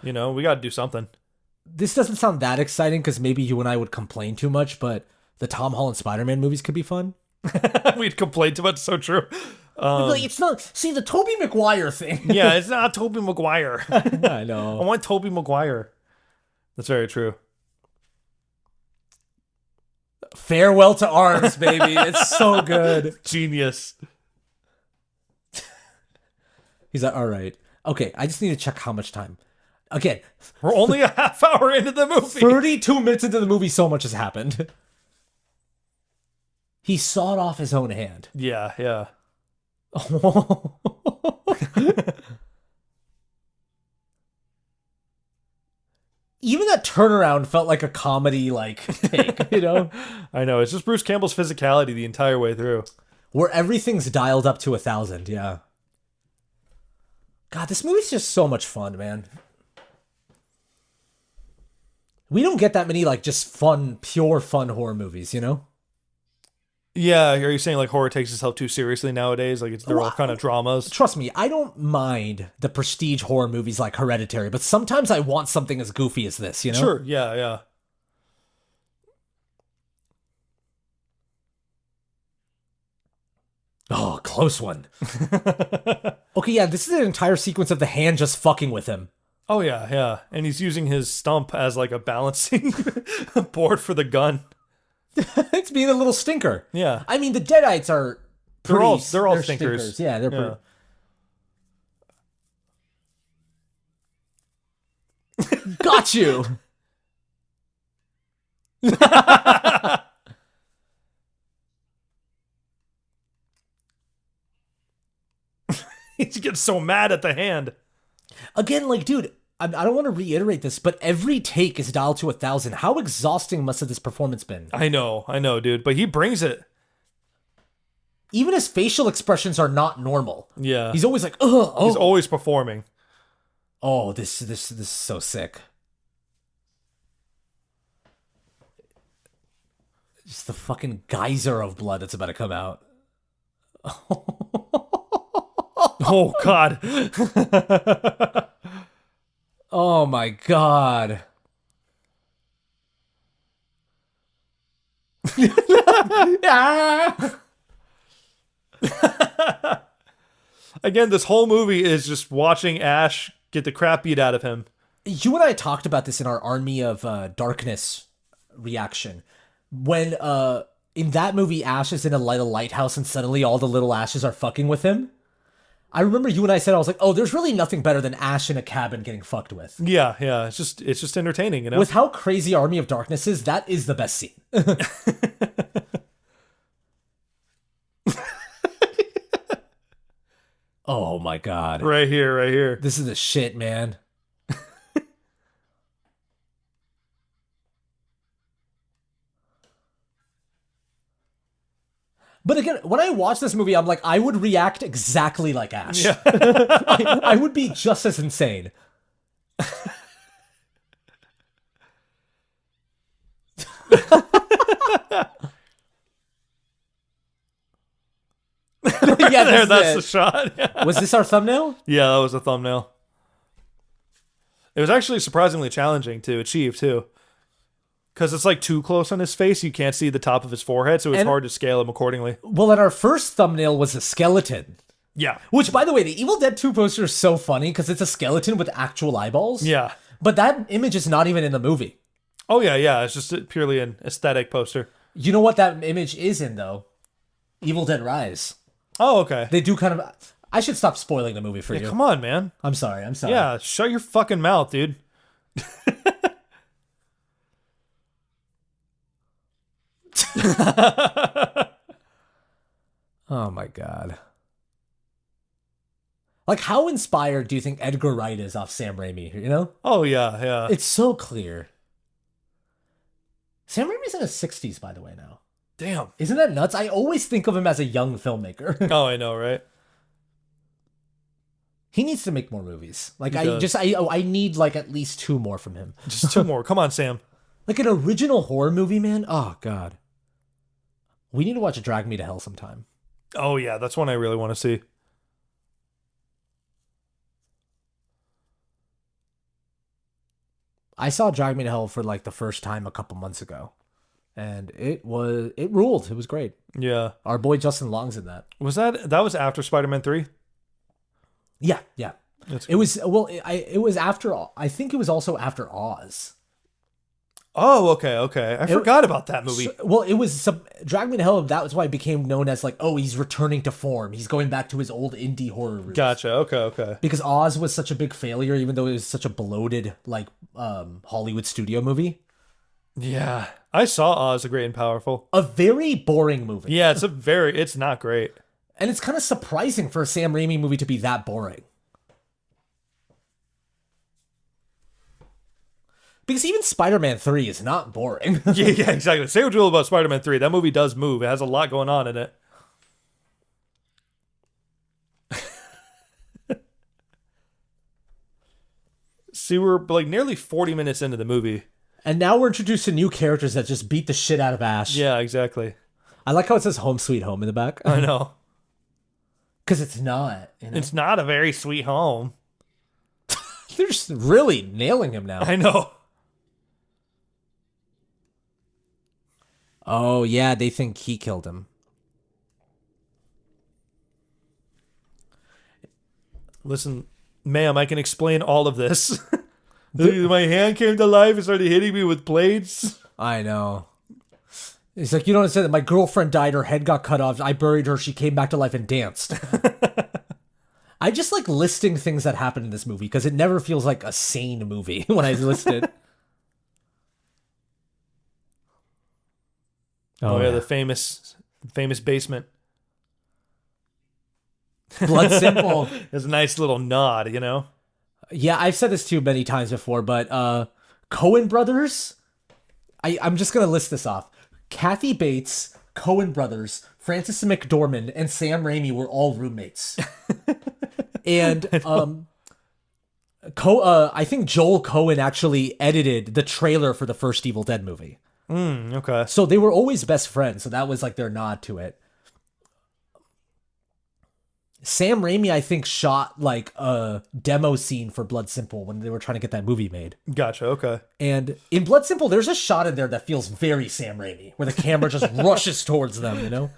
You know, we got to do something. This doesn't sound that exciting because maybe you and I would complain too much, but the Tom Holland Spider-Man movies could be fun. We'd complain too much. So true. Like, it's not. See, the Tobey Maguire thing. Yeah, it's not Tobey Maguire. I I know. want Tobey Maguire. That's very true. Farewell to Arms, baby. It's so good. Genius. He's like, all right. Okay, I just need to check how much time. Again, We're only a half hour into the movie. 32 minutes into the movie, so much has happened. He sawed off his own hand. Yeah. Even that turnaround felt like a comedy, like, take, you know? I know. It's just Bruce Campbell's physicality the entire way through. Where everything's dialed up to 1,000, yeah. God, this movie's just so much fun, man. We don't get that many, like, just fun, pure fun horror movies, you know? Yeah, are you saying like horror takes itself too seriously nowadays? Like they're all kind of dramas? Trust me, I don't mind the prestige horror movies like Hereditary, but sometimes I want something as goofy as this, you know? Sure, yeah. Oh, close one. Okay, yeah, this is an entire sequence of the hand just fucking with him. Oh yeah, yeah. And he's using his stump as like a balancing board for the gun. It's being a little stinker. Yeah. I mean, the Deadites are They're all they're stinkers. Yeah, they're pretty. Got you. He gets so mad at the hand. Again, like, dude, I don't want to reiterate this, but every take is dialed to 1,000. How exhausting must have this performance been? I know, dude. But he brings it. Even his facial expressions are not normal. Yeah. He's always like, ugh, oh. He's always performing. Oh, this is so sick. Just the fucking geyser of blood that's about to come out. Oh, God. Oh, my God. Ah! Again, this whole movie is just watching Ash get the crap beat out of him. You and I talked about this in our Army of Darkness reaction. When in that movie, Ash is in a lighthouse and suddenly all the little Ashes are fucking with him. I remember you and I said, I was like, oh, there's really nothing better than Ash in a cabin getting fucked with. Yeah, yeah. It's just entertaining, you know? With how crazy Army of Darkness is, that is the best scene. Oh my God. Right here. This is the shit, man. But again, when I watch this movie, I'm like, I would react exactly like Ash. Yeah. I would be just as insane. Yeah, that's the shot. Yeah. Was this our thumbnail? Yeah, that was a thumbnail. It was actually surprisingly challenging to achieve, too. Because it's like too close on his face. You can't see the top of his forehead, so it's hard to scale him accordingly. Well, and our first thumbnail was a skeleton. Yeah. Which, by the way, the Evil Dead 2 poster is so funny because it's a skeleton with actual eyeballs. Yeah. But that image is not even in the movie. Oh, yeah. It's just purely an aesthetic poster. You know what that image is in, though? Evil Dead Rise. Oh, okay. They do kind of... I should stop spoiling the movie for you. Come on, man. I'm sorry. Yeah, shut your fucking mouth, dude. Oh my God. Like, how inspired do you think Edgar Wright is off Sam Raimi, you know? Oh, yeah. It's so clear. Sam Raimi's in his 60s, by the way, now. Damn. Isn't that nuts? I always think of him as a young filmmaker. Oh, I know, right? He needs to make more movies. Like, He I does. need, like, at least 2 more from him. Just 2 more. Come on, Sam. Like, an original horror movie, man? Oh, God. We need to watch Drag Me to Hell sometime. Oh, yeah. That's one I really want to see. I saw Drag Me to Hell for, like, the first time a couple months ago. And it ruled. It was great. Yeah. Our boy Justin Long's in that. That was after Spider-Man 3? Yeah. That's It was, well, it was after, I think it was also after Oz. Oh, okay. I forgot about that movie. It was Drag Me to Hell. That was why it became known as like, oh, he's returning to form. He's going back to his old indie horror roots. Gotcha. Okay. Because Oz was such a big failure, even though it was such a bloated like Hollywood studio movie. Yeah, I saw Oz the Great and Powerful. A very boring movie. Yeah, it's not great. And it's kind of surprising for a Sam Raimi movie to be that boring. Because even Spider-Man 3 is not boring. yeah, exactly. Say what you will about Spider-Man 3. That movie does move. It has a lot going on in it. See, we're like nearly 40 minutes into the movie. And now we're introduced to new characters that just beat the shit out of Ash. Yeah, exactly. I like how it says Home Sweet Home in the back. I know. Because it's not. You know? It's not a very sweet home. They're just really nailing him now. I know. Oh, yeah, they think he killed him. Listen, ma'am, I can explain all of this. My hand came to life and started hitting me with blades. I know. He's like, you don't understand that my girlfriend died, her head got cut off, I buried her, she came back to life and danced. I just like listing things that happened in this movie because it never feels like a sane movie when I list it. Oh yeah, the famous basement. Blood Simple. It's a nice little nod, you know? Yeah, I've said this too many times before, but Coen brothers, I'm just going to list this off. Kathy Bates, Coen brothers, Francis McDormand, and Sam Raimi were all roommates. And I think Joel Coen actually edited the trailer for the first Evil Dead movie. Okay. So they were always best friends, so that was like their nod to it. Sam Raimi, I think, shot like a demo scene for Blood Simple when they were trying to get that movie made. Gotcha, okay. And in Blood Simple, there's a shot in there that feels very Sam Raimi, where the camera just rushes towards them, you know?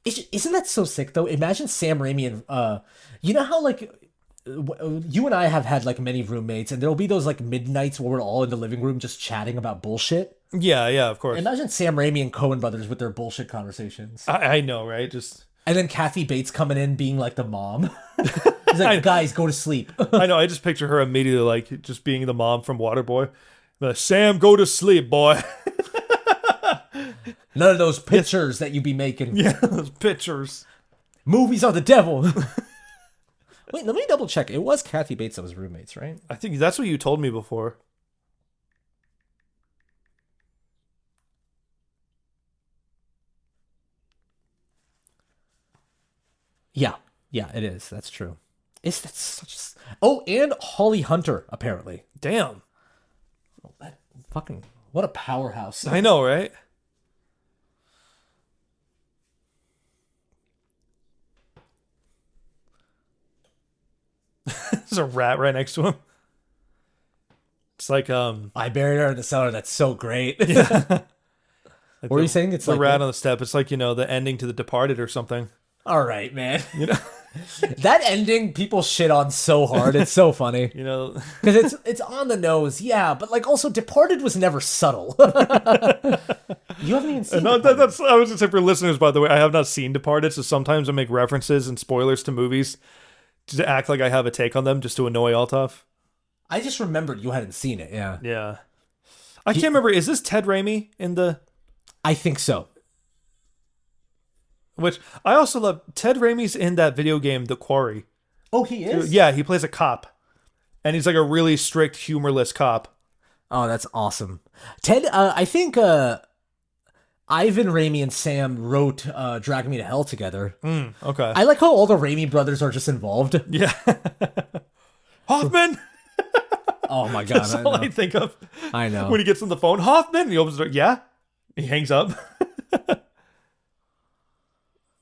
Isn't that so sick, though? Imagine Sam Raimi and, you know how, like, you and I have had, like, many roommates, and there'll be those, like, midnights where we're all in the living room just chatting about bullshit? Yeah, of course. Imagine Sam Raimi and Coen brothers with their bullshit conversations. I know, right? Just... And then Kathy Bates coming in being like the mom. He's like, guys, go to sleep. I know, I just picture her immediately like just being the mom from Waterboy. Like, Sam, go to sleep, boy. None of those pictures that you be making. Yeah, those pictures. Movies are the devil. Wait, let me double check. It was Kathy Bates that was roommates, right? I think that's what you told me before. Yeah, it is. That's true. Is that such a... Oh, and Holly Hunter, apparently. Damn. Oh, that fucking... What a powerhouse. I know, right? There's a rat right next to him. It's like, I buried her in the cellar. That's so great. Yeah. What were you saying? It's the like rat on the step. It's like, you know, the ending to The Departed or something. All right, man. You know, that ending people shit on so hard. It's so funny. you know, because it's on the nose, yeah, but like also Departed was never subtle. You haven't even seen. No, Departed. that's I was just saying for listeners, by the way, I have not seen Departed, so sometimes I make references and spoilers to movies to act like I have a take on them, just to annoy Altaf. I just remembered you hadn't seen it. Yeah, Yeah, I can't remember. Is this Ted Raimi in the? I think so. Which I also love. Ted Raimi's in that video game, The Quarry. Oh, he is? Yeah, he plays a cop. And he's like a really strict, humorless cop. Oh, that's awesome. Ted, I think Ivan Raimi and Sam wrote Drag Me to Hell together. Okay. I like how all the Raimi brothers are just involved. Yeah. Hoffman! Oh my god. That's all I think of. I know. When he gets on the phone, Hoffman! And he opens the door. Yeah? He hangs up.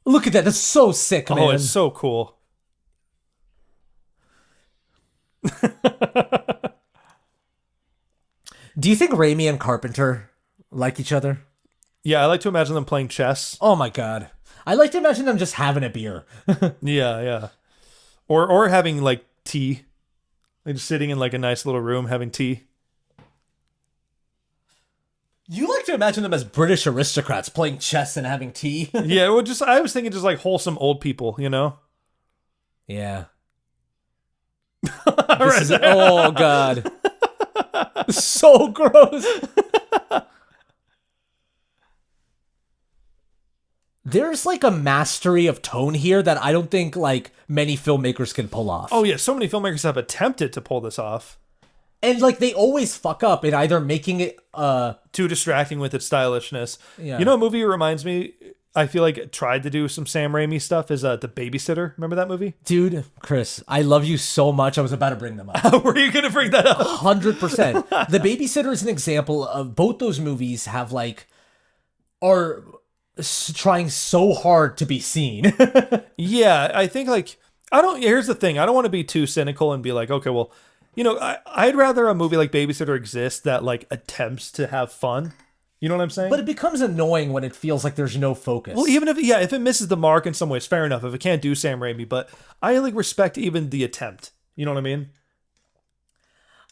Look at that. That's so sick, man. Oh, it's so cool. Do you think Raimi and Carpenter like each other? Yeah, I like to imagine them playing chess. Oh my god. I like to imagine them just having a beer. Yeah. Or having like tea. Like just sitting in like a nice little room having tea. You like to imagine them as British aristocrats playing chess and having tea? Yeah, well, I was thinking just like wholesome old people, you know? Yeah. Right. Oh god. So gross. There's like a mastery of tone here that I don't think like many filmmakers can pull off. Oh yeah, so many filmmakers have attempted to pull this off. And like they always fuck up in either making it Too distracting with its stylishness. Yeah. You know, a movie reminds me. I feel like it tried to do some Sam Raimi stuff. Is The Babysitter? Remember that movie? Dude, Chris, I love you so much. I was about to bring them up. Were you gonna bring that up? 100%. The Babysitter is an example of both those movies have like are trying so hard to be seen. Yeah, I think like I don't. Here's the thing. I don't want to be too cynical and be like, okay, well, you know, I'd rather a movie like Babysitter exist that like attempts to have fun You know what I'm saying? But it becomes annoying when it feels like there's no focus. Well, even if it misses the mark in some ways, fair enough. If it can't do Sam Raimi, but I like respect even the attempt. You know what I mean?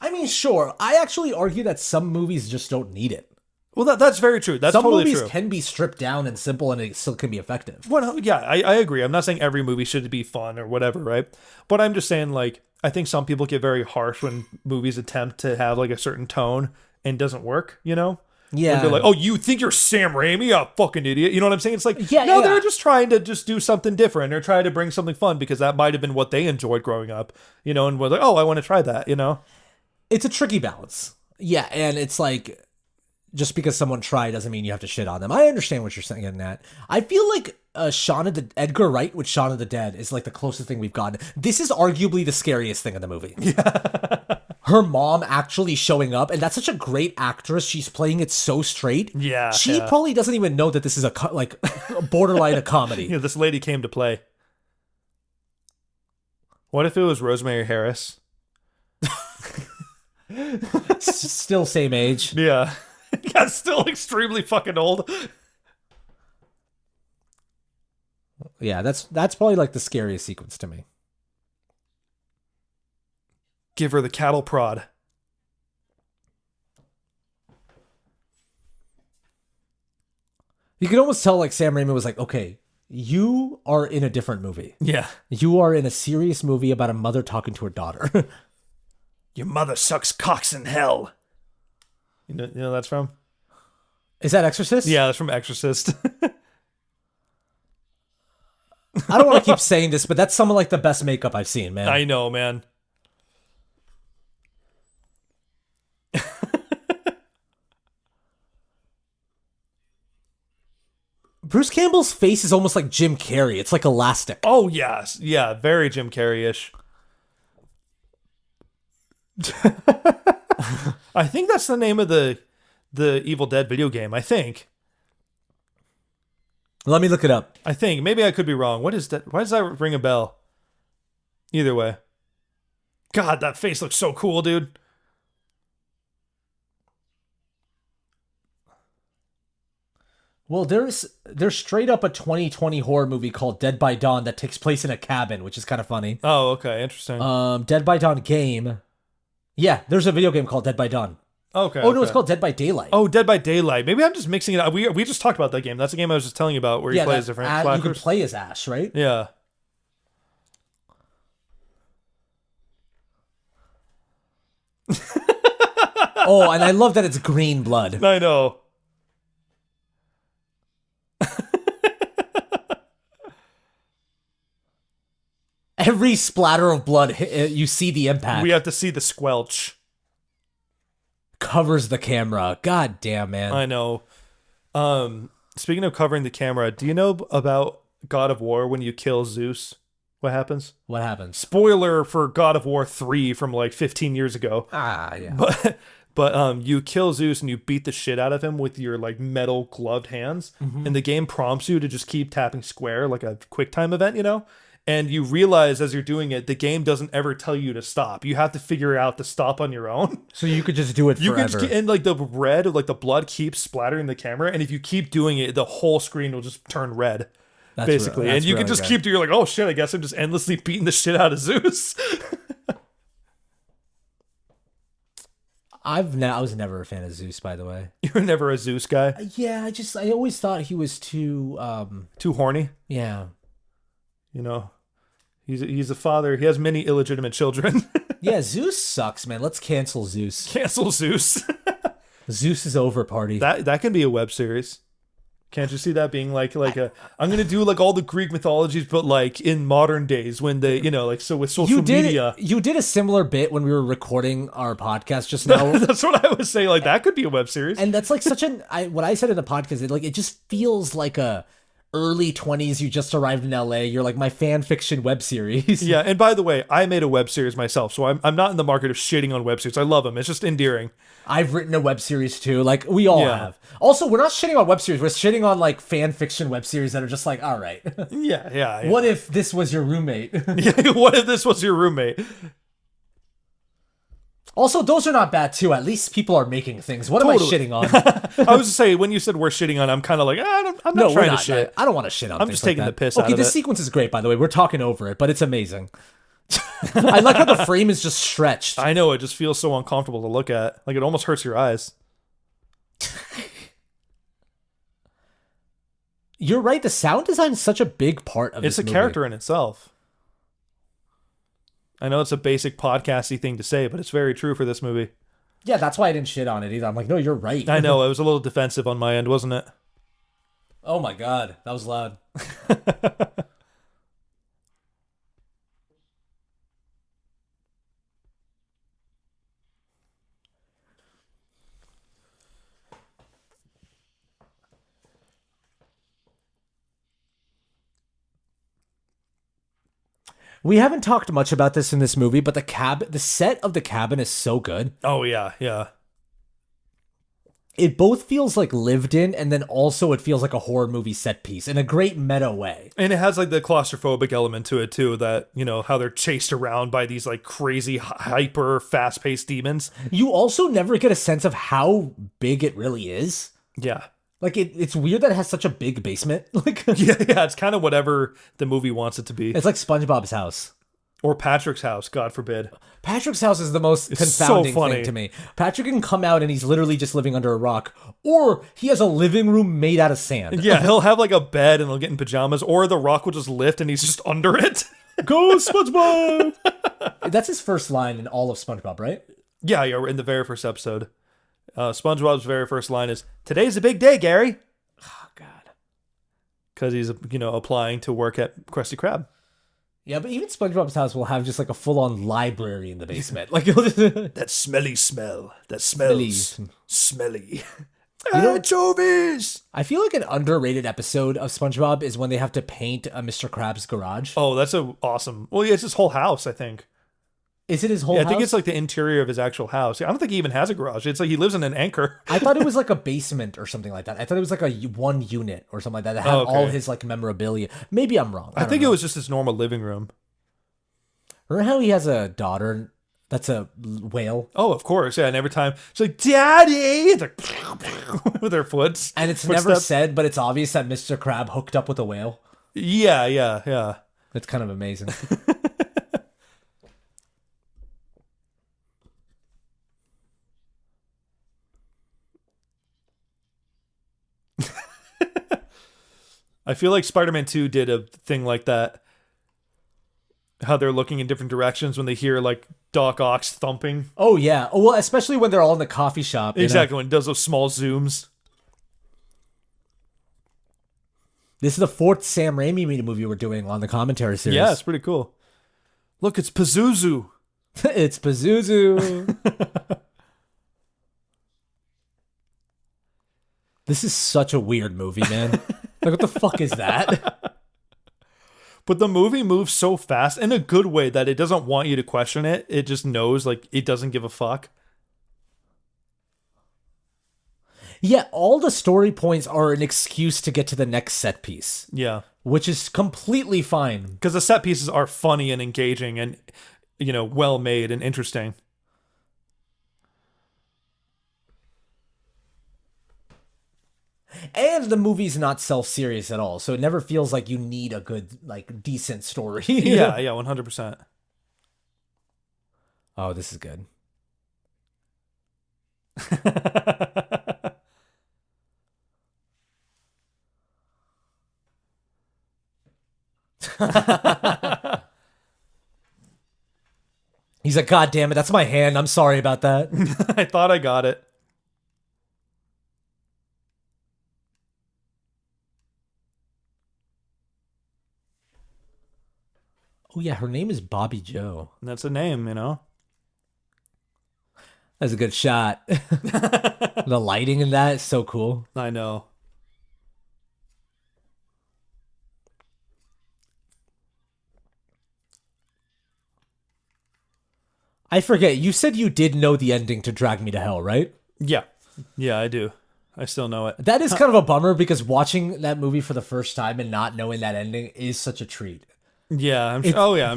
I mean, sure. I actually argue that some movies just don't need it. Well, that's very true. That's Some totally movies true. can be stripped down and simple, and it still can be effective. Well, yeah, I agree. I'm not saying every movie should be fun or whatever, right? But I'm just saying, like, I think some people get very harsh when movies attempt to have like a certain tone and doesn't work. You know? Yeah. When they're like, oh, you think you're Sam Raimi? You fucking idiot. You know what I'm saying? It's like, Yeah, no, yeah. they're just trying to just do something different. They're trying to bring something fun because that might have been what they enjoyed growing up, you know, and was like, oh, I want to try that, you know? It's a tricky balance. Yeah, and it's like, just because someone tried doesn't mean you have to shit on them. I understand what you're saying, that. I feel like Edgar Wright with Shaun of the Dead is like the closest thing we've gotten. This is arguably the scariest thing in the movie. Yeah. Her mom actually showing up, and that's such a great actress. She's playing it so straight. Yeah. She probably doesn't even know that this is a borderline a comedy. You know, this lady came to play. What if it was Rosemary Harris? Still same age. Yeah. Yeah, still extremely fucking old. Yeah, that's probably like the scariest sequence to me. Give her the cattle prod. You could almost tell like Sam Raimi was like, okay, you are in a different movie. Yeah. You are in a serious movie about a mother talking to her daughter. Your mother sucks cocks in hell. You know that's from? Is that Exorcist? Yeah, that's from Exorcist. I don't want to keep saying this, but that's some of like the best makeup I've seen, man. I know, man. Bruce Campbell's face is almost like Jim Carrey. It's like elastic. Oh, yes. Yeah, very Jim Carrey-ish. I think that's the name of the Evil Dead video game, I think. Let me look it up. I think. Maybe I could be wrong. What is that? Why does that ring a bell? Either way. God, that face looks so cool, dude. Well, there's straight up a 2020 horror movie called Dead by Dawn that takes place in a cabin, which is kind of funny. Oh, okay. Interesting. Dead by Dawn game. Yeah, there's a video game called Dead by Dawn. Okay. Oh, no, it's called Dead by Daylight. Oh, Dead by Daylight. Maybe I'm just mixing it up. We just talked about that game. That's the game I was just telling you about where you play as different you can flaggers. play as Ash, right? Yeah. Oh, and I love that it's green blood. I know. Every splatter of blood, you see the impact. We have to see the squelch. Covers the camera. God damn, man. I know. Speaking of covering the camera, do you know about God of War when you kill Zeus? What happens? What happens? Spoiler for God of War 3 from like 15 years ago. Ah, yeah. But you kill Zeus and you beat the shit out of him with your like metal gloved hands. Mm-hmm. And the game prompts you to just keep tapping square like a quick time event, you know? And you realize as you're doing it, the game doesn't ever tell you to stop. You have to figure out to stop on your own. So you could just do it You forever. can and like the red, like the blood keeps splattering the camera, and if you keep doing it, the whole screen will just turn red, basically. that's And you can really just good. keep doing like, oh shit, I guess I'm just endlessly beating the shit out of Zeus. I was never a fan of Zeus, by the way. You were never a Zeus guy. Yeah, I always thought he was too, Too horny, yeah. you know. He's a father. He has many illegitimate children. Yeah, Zeus sucks, man. Let's cancel Zeus. Cancel Zeus. Zeus is over, party. That can be a web series. Can't you see that being like a? I'm gonna do like all the Greek mythologies, but like in modern days when they, you know, like so with social media. You did a similar bit when we were recording our podcast just now. That's what I was saying. Like that could be a web series. And that's like such what I said in the podcast, it just feels like a early 20s, you just arrived in LA, you're like my fan fiction web series. Yeah, and by the way, I made a web series myself, so I'm not in the market of shitting on web series. I love them. It's just endearing. I've written a web series too, like we all Yeah. have. Also, we're not shitting on web series, we're shitting on like fan fiction web series that are just like, all right. Yeah. What if this was your roommate? Yeah, what if this was your roommate? Also, those are not bad too. At least people are making things. What Totally. am I shitting on? I was to say, when you said we're shitting on, I'm kind of like, I'm not No, we're trying not. to shit. I don't want to shit on. I'm things just like taking that. the piss Okay, out of this it. sequence is great, by the way. We're talking over it, but it's amazing. I like how the frame is just stretched. I know, it just feels so uncomfortable to look at. Like, it almost hurts your eyes. You're right. The sound design is such a big part of It's this a movie. character in itself. I know it's a basic podcasty thing to say, but it's very true for this movie. Yeah, that's why I didn't shit on it either. I'm like, no, you're right. I know, it was a little defensive on my end, wasn't it? Oh my god, that was loud. We haven't talked much about this in this movie, but the set of the cabin is so good. Oh, yeah, yeah. It both feels like lived in, and then also it feels like a horror movie set piece in a great meta way. And it has like the claustrophobic element to it too, that, you know, how they're chased around by these like crazy, hyper fast-paced demons. You also never get a sense of how big it really is. Yeah. Like it's weird that it has such a big basement. Like Yeah, it's kind of whatever the movie wants it to be. it's like SpongeBob's house. Or Patrick's house, God forbid. Patrick's house is the most so confounding funny. thing to me. Patrick can come out and he's literally just living under a rock, or he has a living room made out of sand. Yeah, he'll have like a bed and he'll get in pajamas, or the rock will just lift and he's just under it. Go SpongeBob! That's his first line in all of SpongeBob, right? Yeah, in the very first episode. SpongeBob's very first line is, "Today's a big day, Gary." Oh God. Because he's, you know, applying to work at Krusty Krab. Yeah, but even SpongeBob's house will have just like a full-on library in the basement. Like it'll just That smelly smell. That smells smelly. Anchovies! I feel like an underrated episode of SpongeBob is when they have to paint Mr. Krabs' garage. Oh, that's awesome. Well, yeah, it's his whole house, I think. Is it his whole Yeah, I house? think it's like the interior of his actual house. I don't think he even has a garage. It's like he lives in an anchor. I thought it was like a basement or something like that. I thought it was like a one unit or something like that that had Oh, okay. all his like memorabilia. Maybe I'm wrong. I think it was just his normal living room. Remember how he has a daughter that's a whale? Oh, of course. Yeah, and every time she's like, "Daddy!" It's like with her foots. And it's never said, but it's obvious that Mr. Crab hooked up with a whale. Yeah. It's kind of amazing. I feel like Spider-Man 2 did a thing like that. How they're looking in different directions when they hear like Doc Ock's thumping. Oh, yeah. Oh, well, especially when they're all in the coffee shop. Exactly, when it does those small zooms. This is the fourth Sam Raimi movie we're doing on the commentary series. Yeah, it's pretty cool. Look, it's Pazuzu. It's Pazuzu. This is such a weird movie, man. Like, what the fuck is that? But the movie moves so fast in a good way that it doesn't want you to question it. It just knows, like, it doesn't give a fuck. Yeah, all the story points are an excuse to get to the next set piece, Yeah. which is completely fine. Because the set pieces are funny and engaging and, you know, well made and interesting. And the movie's not self-serious at all, so it never feels like you need a good, like, decent story. Yeah, 100%. Oh, this is good. He's like, God damn it, that's my hand. I'm sorry about that. I thought I got it. Oh, yeah, her name is Bobby Joe. And that's a name, you know? That's a good shot. The lighting in that is so cool. I know. I forget, you said you did know the ending to Drag Me to Hell, right? Yeah. Yeah, I do. I still know it. That is kind of a bummer because watching that movie for the first time and not knowing that ending is such a treat. Yeah, I'm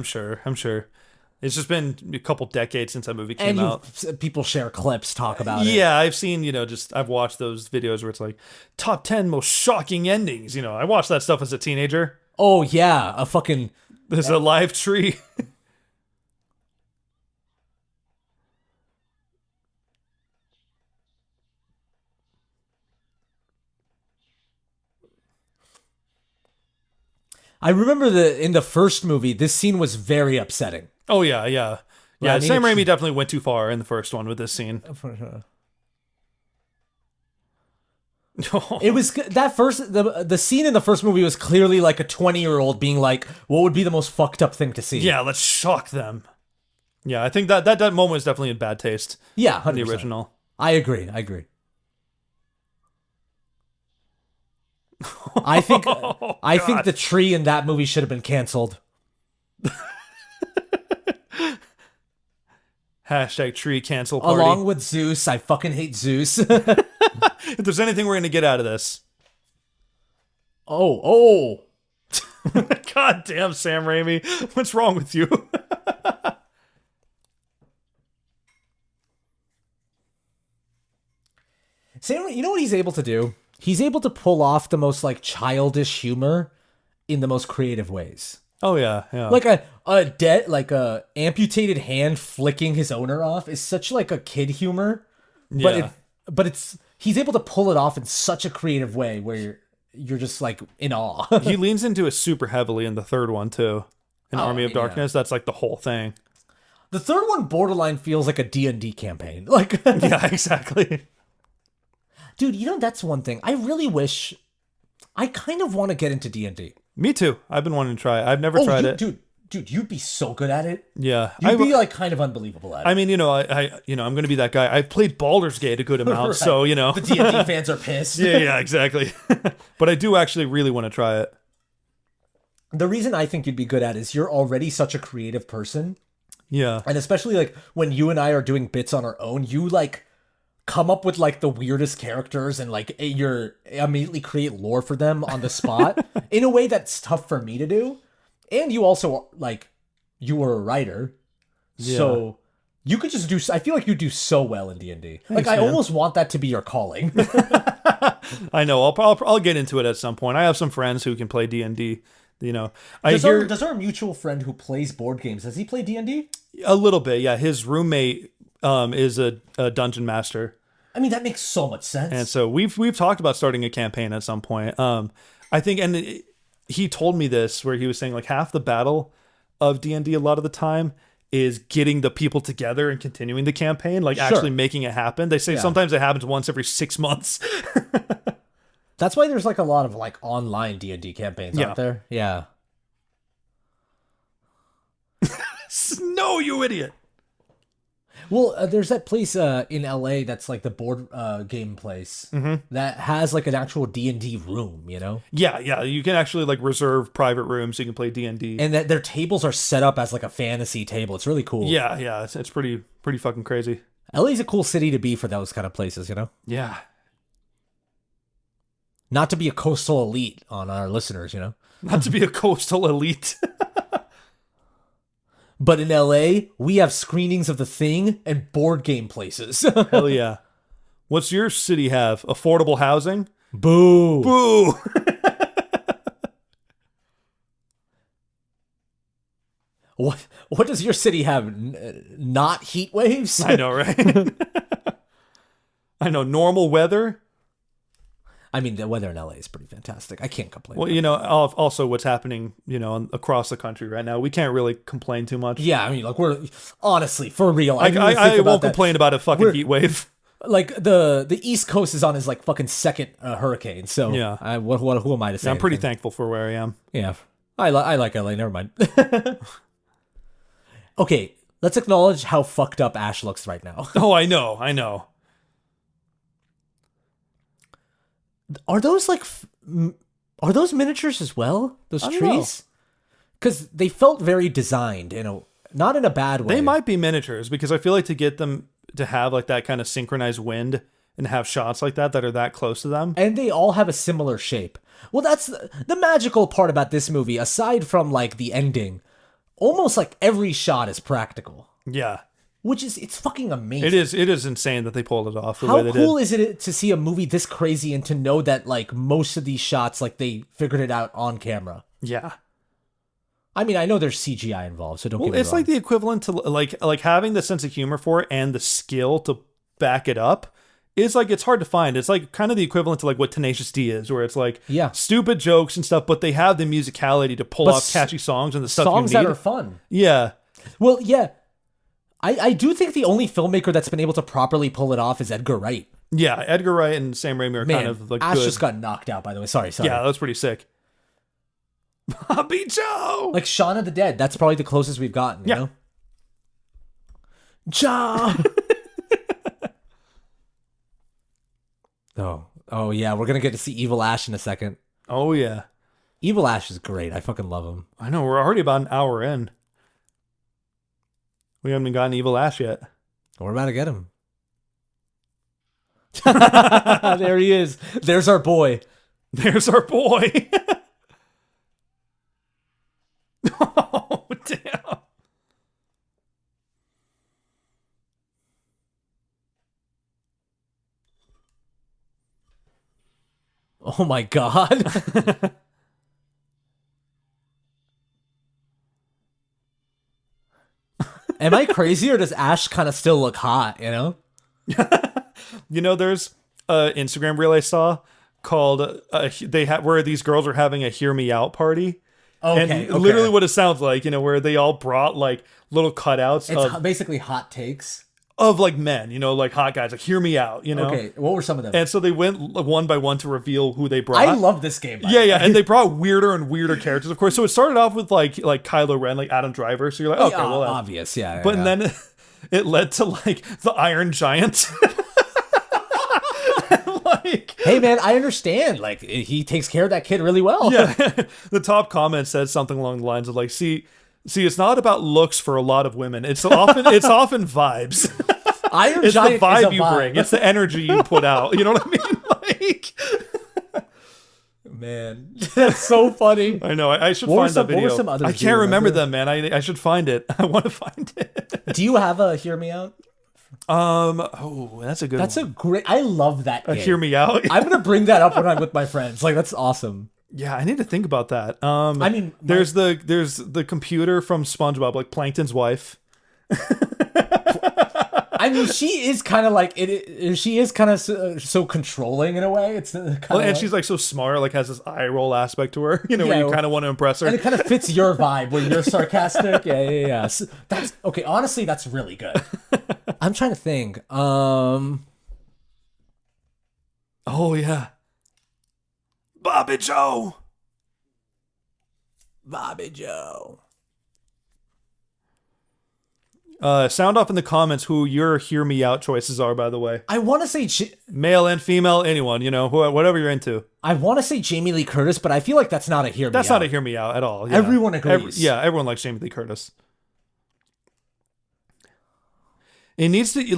sure. I'm sure. It's just been a couple decades since that movie And came out. people share clips, talk about it. Yeah, I've seen, I've watched those videos where it's like top 10 most shocking endings. I watched that stuff as a teenager. Oh yeah, a fucking. There's a live tree. I remember in the first movie, this scene was very upsetting. Oh, yeah, yeah. Yeah, I mean, Sam Raimi definitely went too far in the first one with this scene. It was that first the scene in the first movie was clearly like a 20-year-old being like, what would be the most fucked up thing to see? Yeah, let's shock them. Yeah, I think that moment was definitely in bad taste. Yeah, 100%. In the original. I agree. I think the tree in that movie should have been canceled. Hashtag tree cancel party. Along with Zeus. I fucking hate Zeus. If there's anything we're going to get out of this. Oh. God damn, Sam Raimi. What's wrong with you? Sam, you know what he's able to do? He's able to pull off the most like childish humor in the most creative ways. Oh yeah, yeah. Like a amputated hand flicking his owner off is such like a kid humor, Yeah. but he's able to pull it off in such a creative way where you're just like in awe. He leans into it super heavily in the third one too. In Army of yeah. Darkness, that's like the whole thing. The third one borderline feels like a D&D campaign. Like Yeah, exactly. dude, that's one thing. I really wish I kind of want to get into D&D. Me too. I've been wanting to try it. I've never tried it. Dude, you'd be so good at it. Yeah. You'd be like kind of unbelievable at it. I mean, I'm going to be that guy. I've played Baldur's Gate a good amount, Right. so, The D&D fans are pissed. Yeah, exactly. But I do actually really want to try it. The reason I think you'd be good at it is you're already such a creative person. Yeah. And especially like when you and I are doing bits on our own, you like come up with like the weirdest characters and like you're immediately create lore for them on the spot in a way that's tough for me to do. And you also like you were a writer. Yeah. So you could just do I feel like you do so well in D&D. Like I man. almost want that to be your calling. I know. I'll get into it at some point. I have some friends who can play D&D. Does our mutual friend who plays board games, does he play D&D? A little bit, yeah. His roommate is a dungeon master, I mean, that makes so much sense. and so we've talked about starting a campaign at some point. I think, he told me this where he was saying like half the battle of D&D a lot of the time is getting the people together and continuing the campaign, like actually making it happen. They say sometimes it happens once every 6 months. That's why there's like a lot of like online D&D campaigns out there. Yeah. No, you idiot. Well, there's that place in LA that's like the board game place that has like an actual D&D room, you know? Yeah. You can actually like reserve private rooms so you can play D&D. And that their tables are set up as like a fantasy table. It's really cool. Yeah. It's pretty fucking crazy. LA's a cool city to be for those kind of places, you know? Yeah. Not to be a coastal elite on our listeners, you know? Not to be a coastal elite. But in LA, we have screenings of The Thing and board game places. Hell yeah. What's your city have? Affordable housing? Boo. Boo. What does your city have? Not heat waves? I know, right? I know, normal weather. I mean, the weather in LA is pretty fantastic. I can't complain. Well, also what's happening, across the country right now. We can't really complain too much. Yeah, I mean, like we're honestly for real. I won't complain about a fucking heat wave. Like the East Coast is on his like fucking second hurricane. So yeah, who am I to say? I'm pretty thankful for where I am. Yeah, I like LA. Never mind. Okay, let's acknowledge how fucked up Ash looks right now. Oh, I know. Are those like are those miniatures as well? Those trees? Because they felt very designed, not in a bad way. They might be miniatures because I feel like to get them to have like that kind of synchronized wind and have shots like that are that close to them. And they all have a similar shape. Well, that's the magical part about this movie, aside from like the ending. almost like every shot is practical, Yeah. which is it's fucking amazing. It is insane that they pulled it off the How way they cool did. is it to see a movie this crazy and to know that like most of these shots like they figured it out on camera? Yeah. I mean, I know there's CGI involved, so don't Well, get me it's wrong. like the equivalent to like having the sense of humor for it and the skill to back it up. Is like it's hard to find. It's like kind of the equivalent to like what Tenacious D is, where it's like Yeah. stupid jokes and stuff, but they have the musicality to pull But off catchy songs and the stuff songs you that need. are fun. Yeah. Well, yeah. I do think the only filmmaker that's been able to properly pull it off is Edgar Wright. Yeah, Edgar Wright and Sam Raimi are Man, kind of like Ash good. just got knocked out, by the way. Sorry. Yeah, that's pretty sick. Bobby Joe. Like Shaun of the Dead, that's probably the closest we've gotten, you Yeah. know? Ja! Oh yeah, we're gonna get to see Evil Ash in a second. Oh yeah, Evil Ash is great. I fucking love him. I know. We're already about an hour in. We haven't gotten Evil Ash yet. We're about to get him. There he is. There's our boy. There's our boy. Oh damn. Oh my god. Am I crazy or does Ash kind of still look hot, you know? You know, there's an Instagram reel I saw called where these girls are having a "Hear Me Out" party. Okay, And literally what it sounds like, you know, where they all brought like little cutouts It's basically hot takes. of like men, you know, like hot guys, like "Hear Me Out," you know. Okay, what were some of them? And so they went one by one to reveal who they brought. I love this game. by Yeah, the yeah, way. and they brought weirder and weirder characters, of course. So it started off with like Kylo Ren, like Adam Driver. So you're like, okay, Yeah, well, obvious, yeah. but yeah. then it led to like the Iron Giant. Like, Hey man, I understand. Like he takes care of that kid really well. yeah, the top comment says something along the lines of like, see, it's not about looks for a lot of women. It's often vibes. Iron It's Giant the is a vibe you bring. It's the energy you put out. You know what I mean? Like, Man, that's so funny. I know. I should What were find some- that what were video. some others? I Do you can't remember remember? them, man. I should find it. I want to find it. Do you have a Hear Me Out? Oh, that's a good. That's one. a great. I love that game. Hear Me Out. I'm gonna bring that up when I'm with my friends. Like that's awesome. Yeah, I need to think about that. I mean, there's the computer from SpongeBob, like Plankton's wife. I mean, she is kind of like it. She is kind of so controlling in a way. It's kind of, And she's like so smart, like has this eye roll aspect to her. You know, Yeah, where you well- kind of want to impress her. and it kind of fits your vibe when you're sarcastic. Yeah. So that's okay. Honestly, that's really good. I'm trying to think. Oh yeah, Bobby Joe. Bobby Joe. Sound off in the comments who your Hear Me Out choices are. By the way, I want to say male and female, anyone, you know, whatever you're into. I want to say Jamie Lee Curtis, but I feel like that's not a Hear Me That's Out. not a Hear Me Out at all. Yeah. Everyone agrees. Everyone likes Jamie Lee Curtis. It needs to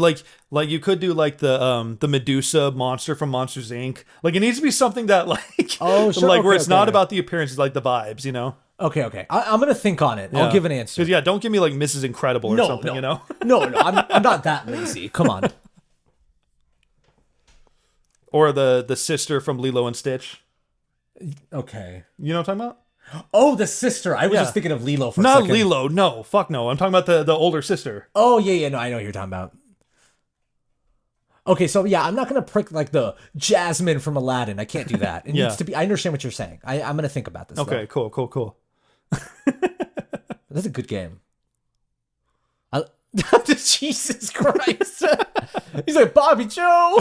like you could do like the Medusa monster from Monsters Inc. Like it needs to be something that like Oh, sure. like where Okay, it's okay, not okay. about the appearance, it's like the vibes, you know. Okay. I'm gonna think on it. I'll give an answer. 'Cause, yeah, don't give me like Mrs. Incredible or something, you know. no. I'm not that lazy. Come on. Or the sister from Lilo and Stitch. Okay. You know what I'm talking about? Oh, the sister. I was Yeah. just thinking of Lilo for a Not second. Lilo, no, fuck no. I'm talking about the older sister. Oh yeah. No, I know who you're talking about. Okay, so yeah, I'm not gonna prick like the Jasmine from Aladdin. I can't do that. It Yeah. needs to be. I understand what you're saying. I'm gonna think about this. Okay, cool. That's a good game. Jesus Christ. He's like, Bobby Joe.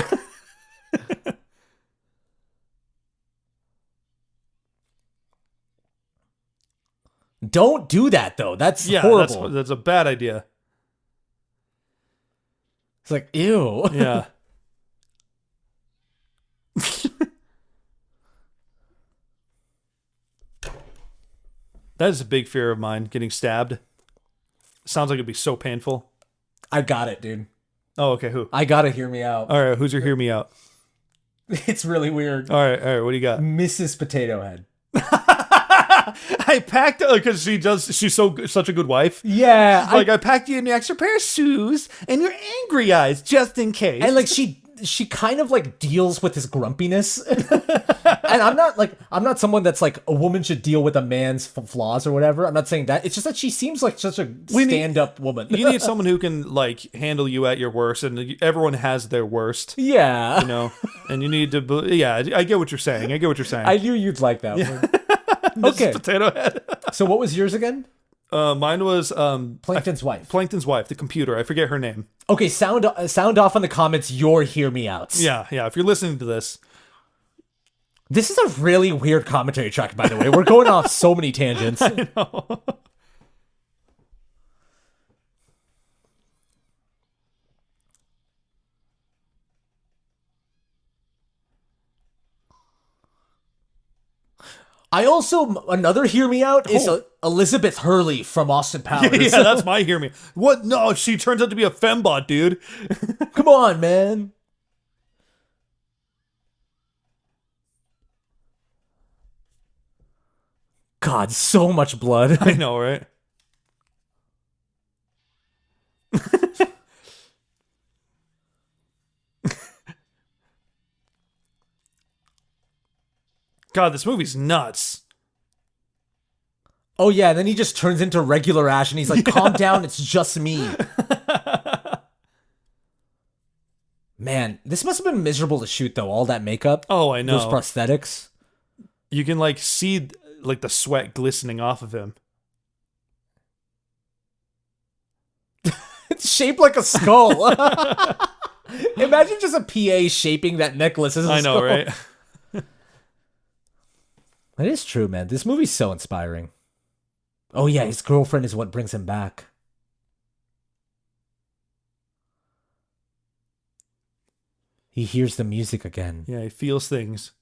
Don't do that, though. That's Yeah, horrible. that's a bad idea. It's like, ew. Yeah. That is a big fear of mine, getting stabbed. Sounds like it'd be so painful. I got it, dude. Oh, okay, who? I gotta hear me out. All right, who's your Hear Me Out? It's really weird. All right, what do you got? Mrs. Potato Head. I packed because she's such a good wife. Yeah, Like I packed you an extra pair of shoes and your angry eyes just in case. and like she kind of like deals with his grumpiness. And I'm not someone that's like a woman should deal with a man's flaws or whatever. I'm not saying that. It's just that she seems like such a stand-up woman. You need someone who can like handle you at your worst, and everyone has their worst. Yeah, You know, and you need to. Yeah, I get what you're saying. I knew you'd like that one. Okay, Potato Head. so what was yours again? Mine was Plankton's wife. Plankton's wife, the computer. I forget her name. Okay, sound off in the comments your hear me outs. Yeah. If you're listening to this, This is a really weird commentary track, by the way. We're going off so many tangents. I know. I also, another hear me out is Elizabeth Hurley from Austin Powers. Yeah, that's my hear me. What? No, she turns out to be a fembot, dude. Come on, man. God, so much blood. I know, right? God, this movie's nuts. Oh yeah, and then he just turns into regular Ash and he's like, calm down, it's just me. Man, this must have been miserable to shoot though, all that makeup. Oh, I know. Those prosthetics. You can like see like the sweat glistening off of him. It's shaped like a skull. Imagine just a PA shaping that necklace as a I know, skull. right? That is true, man. This movie's so inspiring. Oh yeah, his girlfriend is what brings him back. He hears the music again. Yeah, he feels things.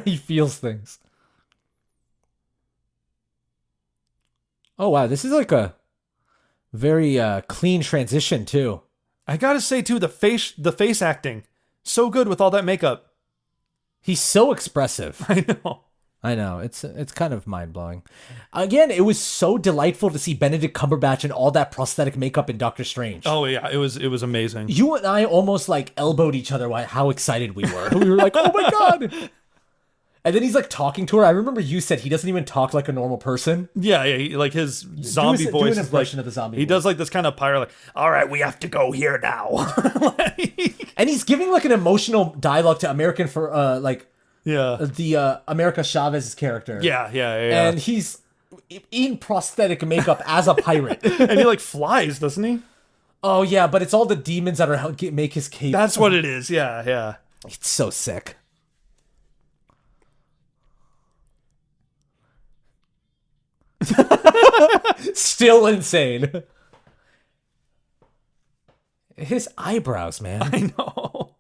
He feels things. Oh wow, this is like a very clean transition too. I gotta say too, the face acting, so good with all that makeup. He's so expressive. I know. It's kind of mind-blowing. Again, it was so delightful to see Benedict Cumberbatch and all that prosthetic makeup in Doctor Strange. Oh yeah, it was amazing. You and I almost like elbowed each other while how excited we were. We were like, "Oh my god!" And then he's like talking to her. I remember you said he doesn't even talk like a normal person. Yeah, like his zombie voice. Do an impression of the zombie. He voice. does like this kind of pirate, like, "All right, we have to go here now." And he's giving like an emotional dialogue to American for the America Chavez's character. Yeah. And he's in prosthetic makeup as a pirate. And he like flies, doesn't he? Oh yeah, but it's all the demons that are make his cape. That's what it is. Yeah. It's so sick. Still insane. His eyebrows, man. I know.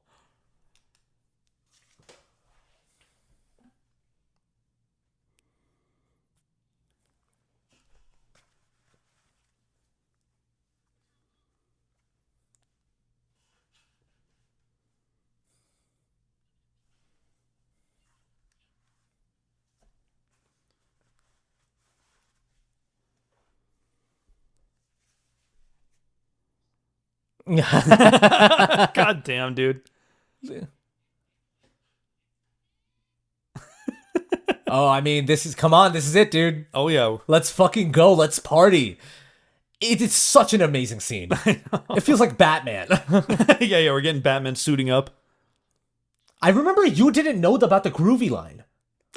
God damn, dude. Oh, I mean, this is it, dude. Oh yeah. Let's fucking go. Let's party. It's such an amazing scene. It feels like Batman. yeah, we're getting Batman suiting up. I remember you didn't know about the groovy line.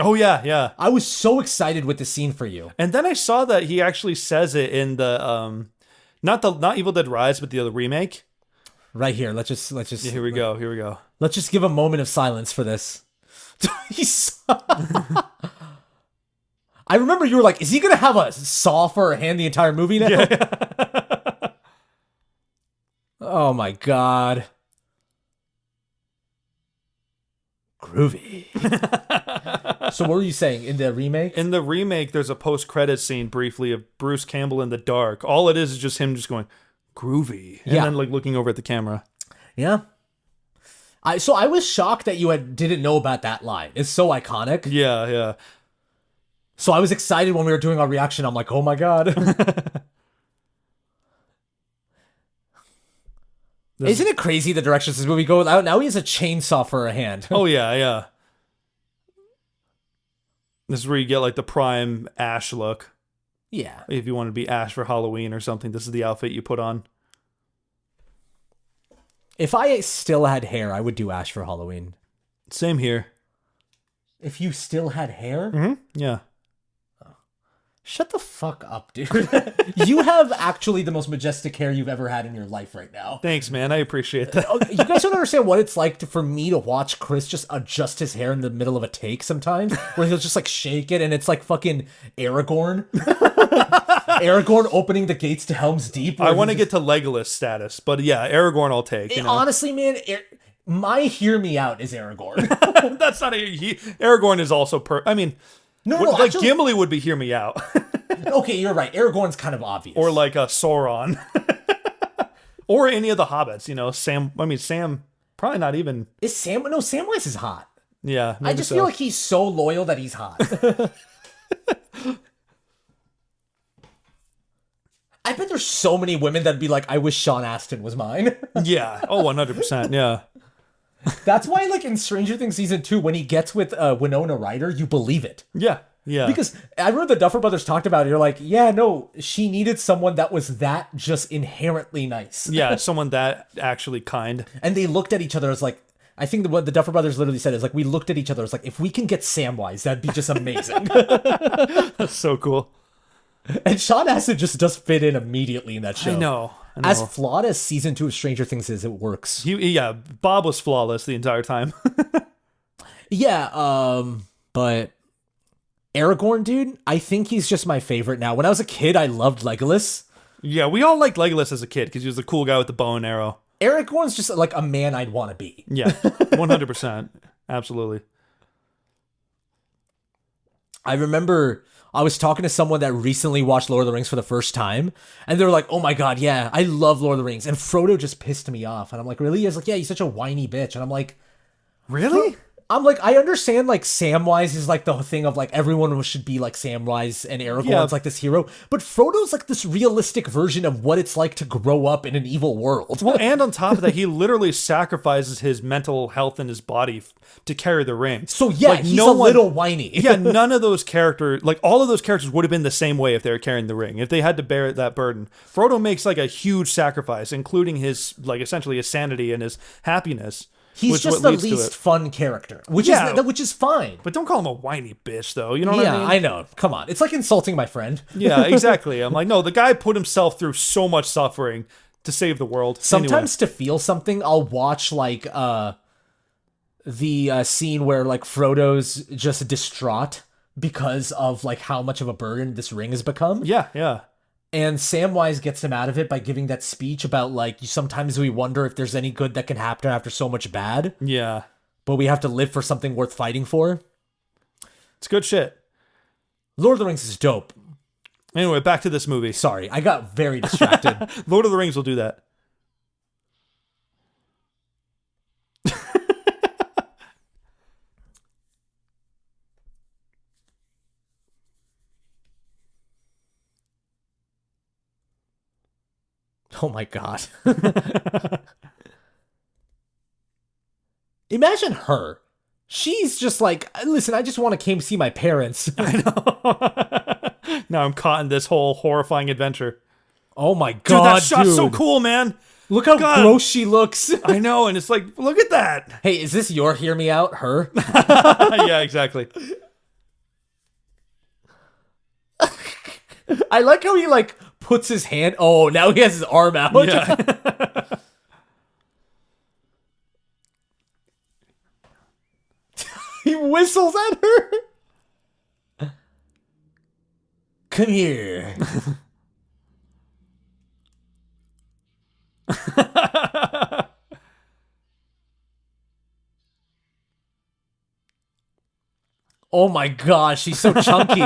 Oh yeah. I was so excited with the scene for you. And then I saw that he actually says it in the not Evil Dead Rise, but the other remake. Right here. Let's just Yeah, here we go. Let's just give a moment of silence for this. I remember you were like, is he gonna have a saw for a hand the entire movie now? Yeah. Oh my god. Groovy. So what were you saying in the remake? In the remake, there's a post-credit scene briefly of Bruce Campbell in the dark. All it is just him just going, groovy. And then like looking over at the camera. Yeah. I was shocked that you didn't know about that line. It's so iconic. Yeah. So I was excited when we were doing our reaction. I'm like, oh my god. Isn't it crazy the directions this movie goes out? Now he has a chainsaw for a hand. Oh yeah, yeah. This is where you get like the prime Ash look. Yeah. If you want to be Ash for Halloween or something, this is the outfit you put on. If I still had hair, I would do Ash for Halloween. Same here. If you still had hair? Mm-hmm. Yeah. Shut the fuck up, dude. You have actually the most majestic hair you've ever had in your life right now. Thanks, man. I appreciate that. You guys don't understand what it's like for me to watch Chris just adjust his hair in the middle of a take sometimes, where he'll just like shake it and it's like fucking Aragorn. Aragorn opening the gates to Helm's Deep. I want to get to Legolas status, but yeah, Aragorn I'll take. You know? Honestly, man, my hear me out is Aragorn. That's not Aragorn is also I mean, No, like actually, Gimli would be hear me out. Okay, you're right. Aragorn's kind of obvious. Or like a Sauron. Or any of the hobbits, you know, Sam, probably not even. Is Sam? No, Samwise is hot. Yeah. I just feel like he's so loyal that he's hot. I bet there's so many women that'd be like, I wish Sean Astin was mine. Yeah. Oh, 100%. Yeah. That's why, like, in Stranger Things Season 2, when he gets with Winona Ryder, you believe it. Yeah. Yeah. Because I remember the Duffer Brothers talked about it. You're like, yeah, no, she needed someone that was that just inherently nice. Yeah, someone that actually kind. And they looked at each other as like, I think what the Duffer Brothers literally said is like, we looked at each other as like, if we can get Samwise, that'd be just amazing. That's so cool. And Sean Astin just does fit in immediately in that show. I know. As flawed as Season 2 of Stranger Things is, it works. Yeah, Bob was flawless the entire time. Yeah, but Aragorn, dude, I think he's just my favorite now. When I was a kid, I loved Legolas. Yeah, we all liked Legolas as a kid because he was the cool guy with the bow and arrow. Aragorn's just like a man I'd want to be. Yeah, 100%. Absolutely. I remember I was talking to someone that recently watched Lord of the Rings for the first time, and they were like, oh my god, yeah, I love Lord of the Rings. And Frodo just pissed me off. And I'm like, really? He's like, yeah, he's such a whiny bitch. And I'm like, really? I'm like, I understand, like, Samwise is, like, the thing of, like, everyone should be like Samwise, and Aragorn's, like, this hero. But Frodo's, like, this realistic version of what it's like to grow up in an evil world. Well, and on top of that, he literally sacrifices his mental health and his body to carry the ring. So, yeah, like, he's little whiny. Yeah, none of those characters, like, all of those characters would have been the same way if they were carrying the ring, if they had to bear that burden. Frodo makes, like, a huge sacrifice, including his, like, essentially his sanity and his happiness. He's just the least fun character, which is fine. But don't call him a whiny bitch, though. You know what I mean? Yeah, I know. Come on. It's like insulting my friend. Yeah, exactly. I'm like, no, the guy put himself through so much suffering to save the world. Sometimes to feel something, I'll watch, like, the scene where, like, Frodo's just distraught because of, like, how much of a burden this ring has become. Yeah, yeah. And Samwise gets him out of it by giving that speech about, like, sometimes we wonder if there's any good that can happen after so much bad. Yeah. But we have to live for something worth fighting for. It's good shit. Lord of the Rings is dope. Anyway, back to this movie. Sorry, I got very distracted. Lord of the Rings will do that. Oh my god. Imagine her. She's just like, listen, I just want to come see my parents. I know. Now I'm caught in this whole horrifying adventure. Oh my god, dude, that shot's so cool, man. Look how gross she looks. I know, and it's like, look at that. Hey, is this your hear me out? Her? Yeah, exactly. I like how he, like, puts his hand... Oh, now he has his arm out. Yeah. He whistles at her. Come here. Oh my gosh, she's so chunky.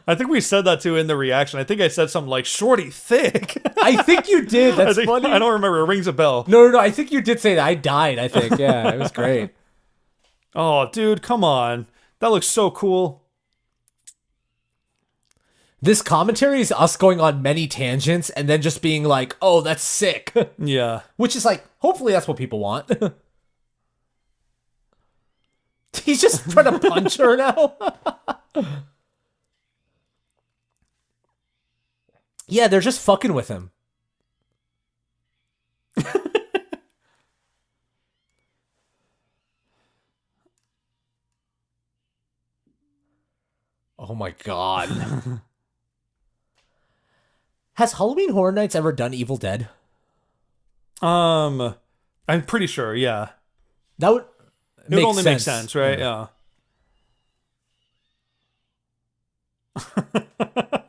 I think we said that too in the reaction. I think I said something like "shorty thick." I think you did. That's funny. I don't remember. It rings a bell. No. I think you did say that. I died. I think. Yeah, it was great. Oh, dude, come on. That looks so cool. This commentary is us going on many tangents and then just being like, oh, that's sick. Yeah. Which is like, hopefully that's what people want. He's just trying to punch her now. Yeah, they're just fucking with him. Oh my god. Has Halloween Horror Nights ever done Evil Dead? I'm pretty sure, yeah. That would It would only make sense, right? Yeah.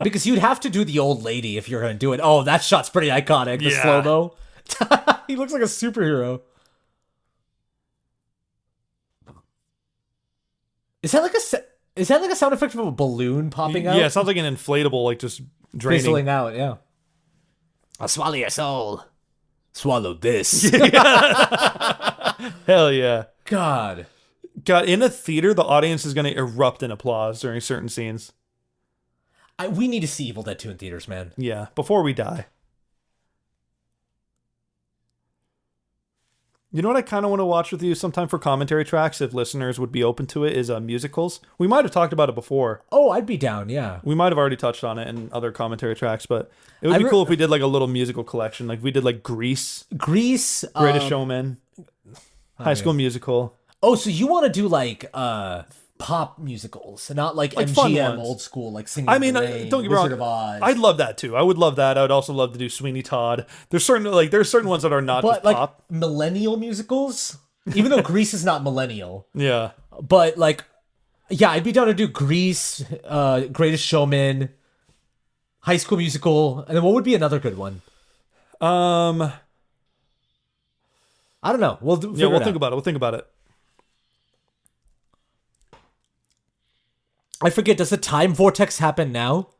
Because you'd have to do the old lady if you're going to do it. Oh, that shot's pretty iconic. The Yeah. slow-mo. He looks like a superhero. Is that like a sound effect of a balloon popping out? Yeah, it sounds like an inflatable, like just draining. Fizzling out, yeah. I'll swallow your soul. Swallow this. Hell yeah. God. God, in a theater, the audience is going to erupt in applause during certain scenes. We need to see Evil Dead 2 in theaters, man. Yeah, before we die. You know what I kind of want to watch with you sometime for commentary tracks, if listeners would be open to it, is musicals. We might have talked about it before. Oh, I'd be down, yeah. We might have already touched on it in other commentary tracks, but it would be cool if we did like a little musical collection. Like we did like Grease, Grease, Greatest Showman, High School Musical. Oh, so you want to do like pop musicals, not like fun MGM ones. old school, like Singing I mean, in the Rain, don't get me Wizard wrong. of Oz. I'd love that too. I would love that. I would also love to do Sweeney Todd. There's certain ones that are not but just like pop. millennial musicals, even though Grease is not millennial, Yeah. but like, yeah, I'd be down to do Grease, Greatest Showman, High School Musical, and then what would be another good one? I don't know. We'll think about it. We'll think about it. I forget. Does the time vortex happen now?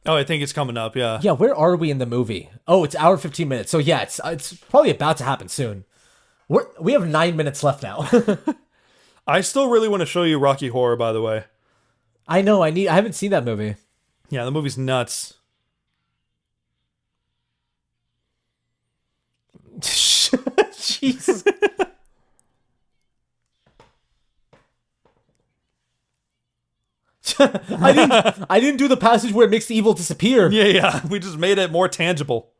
Oh, I think it's coming up. Yeah. Yeah. Where are we in the movie? Oh, it's hour 15 minutes. So yeah, it's probably about to happen soon. We have 9 minutes left now. I still really want to show you Rocky Horror, by the way. I know. I haven't seen that movie. Yeah, the movie's nuts. Jesus. I didn't do the passage where it makes the evil disappear. Yeah. We just made it more tangible.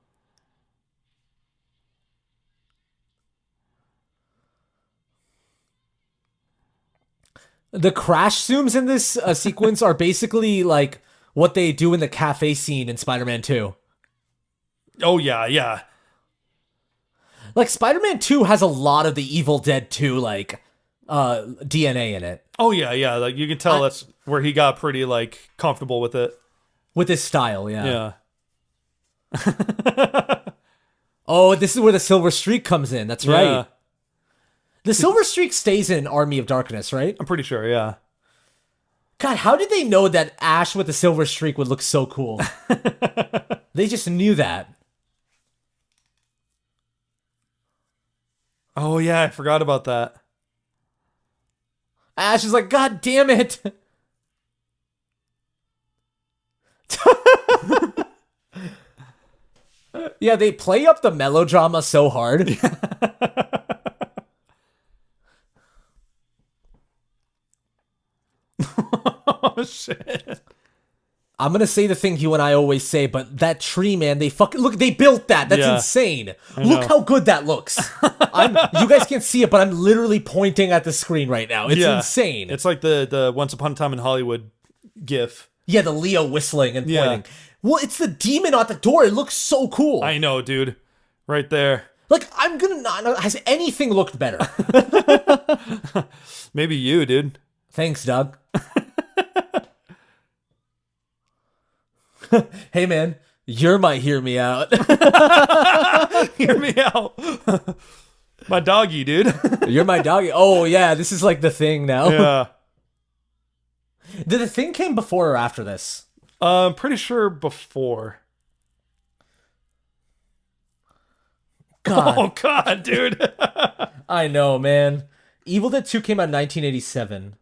The crash zooms in this sequence are basically like what they do in the cafe scene in Spider-Man 2. Oh, yeah. Like Spider-Man 2 has a lot of the Evil Dead 2 like DNA in it. Oh, yeah. Like you can tell that's where he got pretty like comfortable with it. With his style, yeah. Yeah. Oh, this is where the Silver Streak comes in. That's right. Yeah. The Silver Streak stays in Army of Darkness, right? I'm pretty sure, yeah. God, how did they know that Ash with the Silver Streak would look so cool? They just knew that. Oh, yeah, I forgot about that. Ash is like, God damn it. Yeah, they play up the melodrama so hard. Oh, shit. I'm gonna say the thing you and I always say, but that tree, man, they built that. That's Yeah. insane. I Look know. how good that looks. You guys can't see it, but I'm literally pointing at the screen right now. It's insane. It's like the Once Upon a Time in Hollywood gif. Yeah, the Leo whistling and Yeah. pointing. Well, it's the demon at the door. It looks so cool. I know, dude. Right there. Like, I'm gonna not. Has anything looked better? Maybe you, dude. Thanks, Doug. Hey, man, you might hear me out. Hear me out. My doggy, dude. You're my doggy. Oh, yeah, this is like the thing now. Yeah. Did the thing came before or after this? I'm pretty sure before. God. Oh, God, dude. I know, man. Evil Dead 2 came out in 1987.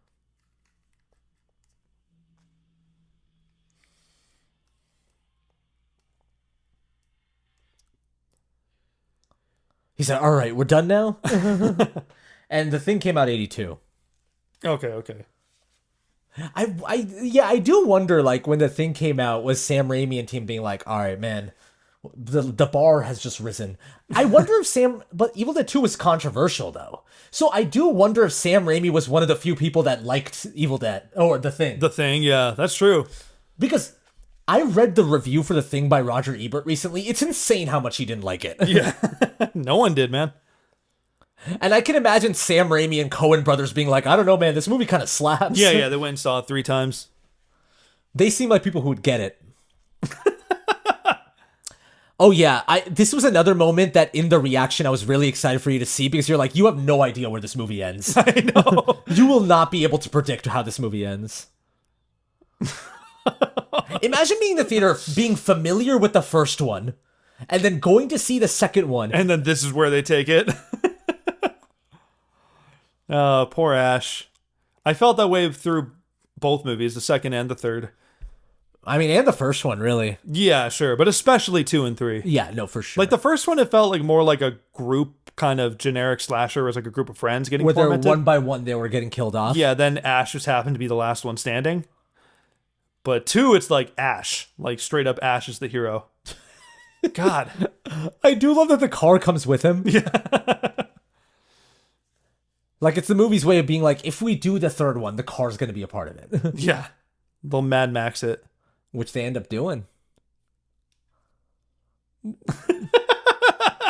He said, "All right, we're done now." And The Thing came out 82. Okay. I do wonder, like, when The Thing came out, was Sam Raimi and team being like, "All right, man, the bar has just risen." I wonder if but Evil Dead 2 was controversial though. So I do wonder if Sam Raimi was one of the few people that liked Evil Dead or The Thing. The Thing, yeah, that's true. Because I read the review for The Thing by Roger Ebert recently. It's insane how much he didn't like it. Yeah. No one did, man. And I can imagine Sam Raimi and Coen brothers being like, "I don't know, man, this movie kind of slaps." Yeah, they went and saw it 3 times. They seem like people who would get it. Oh yeah, this was another moment that in the reaction I was really excited for you to see, because you're like, you have no idea where this movie ends. I know. You will not be able to predict how this movie ends. Imagine being in the theater, being familiar with the first one, and then going to see the second one. And then this is where they take it. Oh, poor Ash. I felt that way through both movies, the second and the third. I mean, and the first one, really. Yeah, sure, but especially 2 and 3. Yeah, no, for sure. Like the first one, it felt like more like a group kind of generic slasher. It was like a group of friends getting where they're tormented. one by one, they were getting killed off. Yeah, then Ash just happened to be the last one standing. But 2, it's like Ash. Like straight up Ash is the hero. God. I do love that the car comes with him. Yeah. Like, it's the movie's way of being like, if we do the third one, the car's going to be a part of it. Yeah. They'll Mad Max it. Which they end up doing.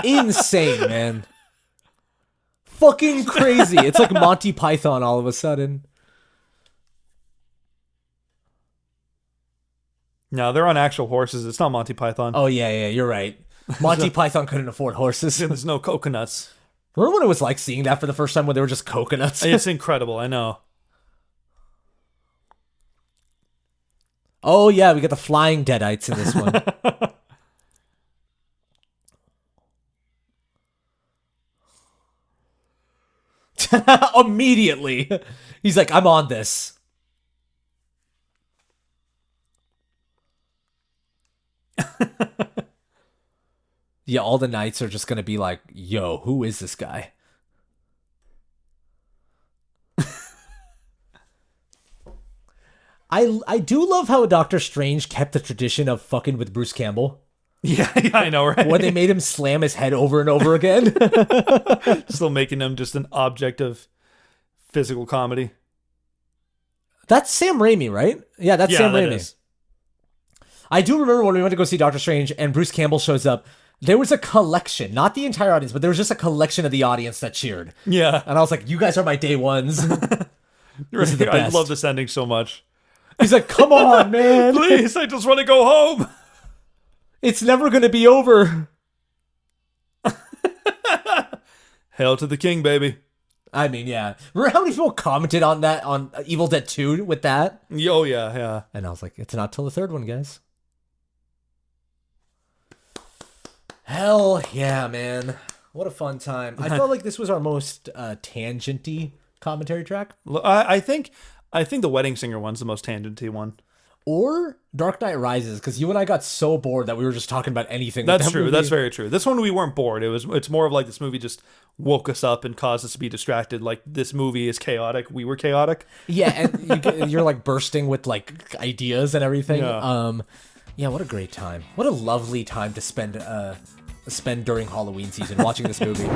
Insane, man. Fucking crazy. It's like Monty Python all of a sudden. No, they're on actual horses. It's not Monty Python. Oh, yeah, you're right. Monty Python couldn't afford horses. There's no coconuts. Remember what it was like seeing that for the first time when they were just coconuts? It's incredible, I know. Oh, yeah, we got the flying deadites in this one. Immediately. He's like, I'm on this. Yeah, all the knights are just going to be like, yo, who is this guy? I do love how Doctor Strange kept the tradition of fucking with Bruce Campbell. Yeah, I know, right? When they made him slam his head over and over again. Still making him just an object of physical comedy. That's Sam Raimi, right? Yeah, that's Sam Raimi. Is. I do remember when we went to go see Doctor Strange and Bruce Campbell shows up, there was a collection, not the entire audience, but there was just a collection of the audience that cheered. Yeah. And I was like, you guys are my day ones. This is the I best. love this ending so much. He's like, come on, man. Please, I just want to go home. It's never going to be over. Hail to the king, baby. I mean, yeah. Remember how many people commented on that on Evil Dead 2 with that? Oh, yeah. And I was like, it's not till the third one, guys. Hell yeah, man. What a fun time. I felt like this was our most tangenty commentary track. I think the Wedding Singer one's the most tangenty one. Or Dark Knight Rises, because you and I got so bored that we were just talking about anything. That's true. Movie. That's very true. This one we weren't bored. It's more of like this movie just woke us up and caused us to be distracted. Like this movie is chaotic. We were chaotic. Yeah, and you're like bursting with like ideas and everything. Yeah. Yeah, what a great time. What a lovely time to spend during Halloween season watching this movie.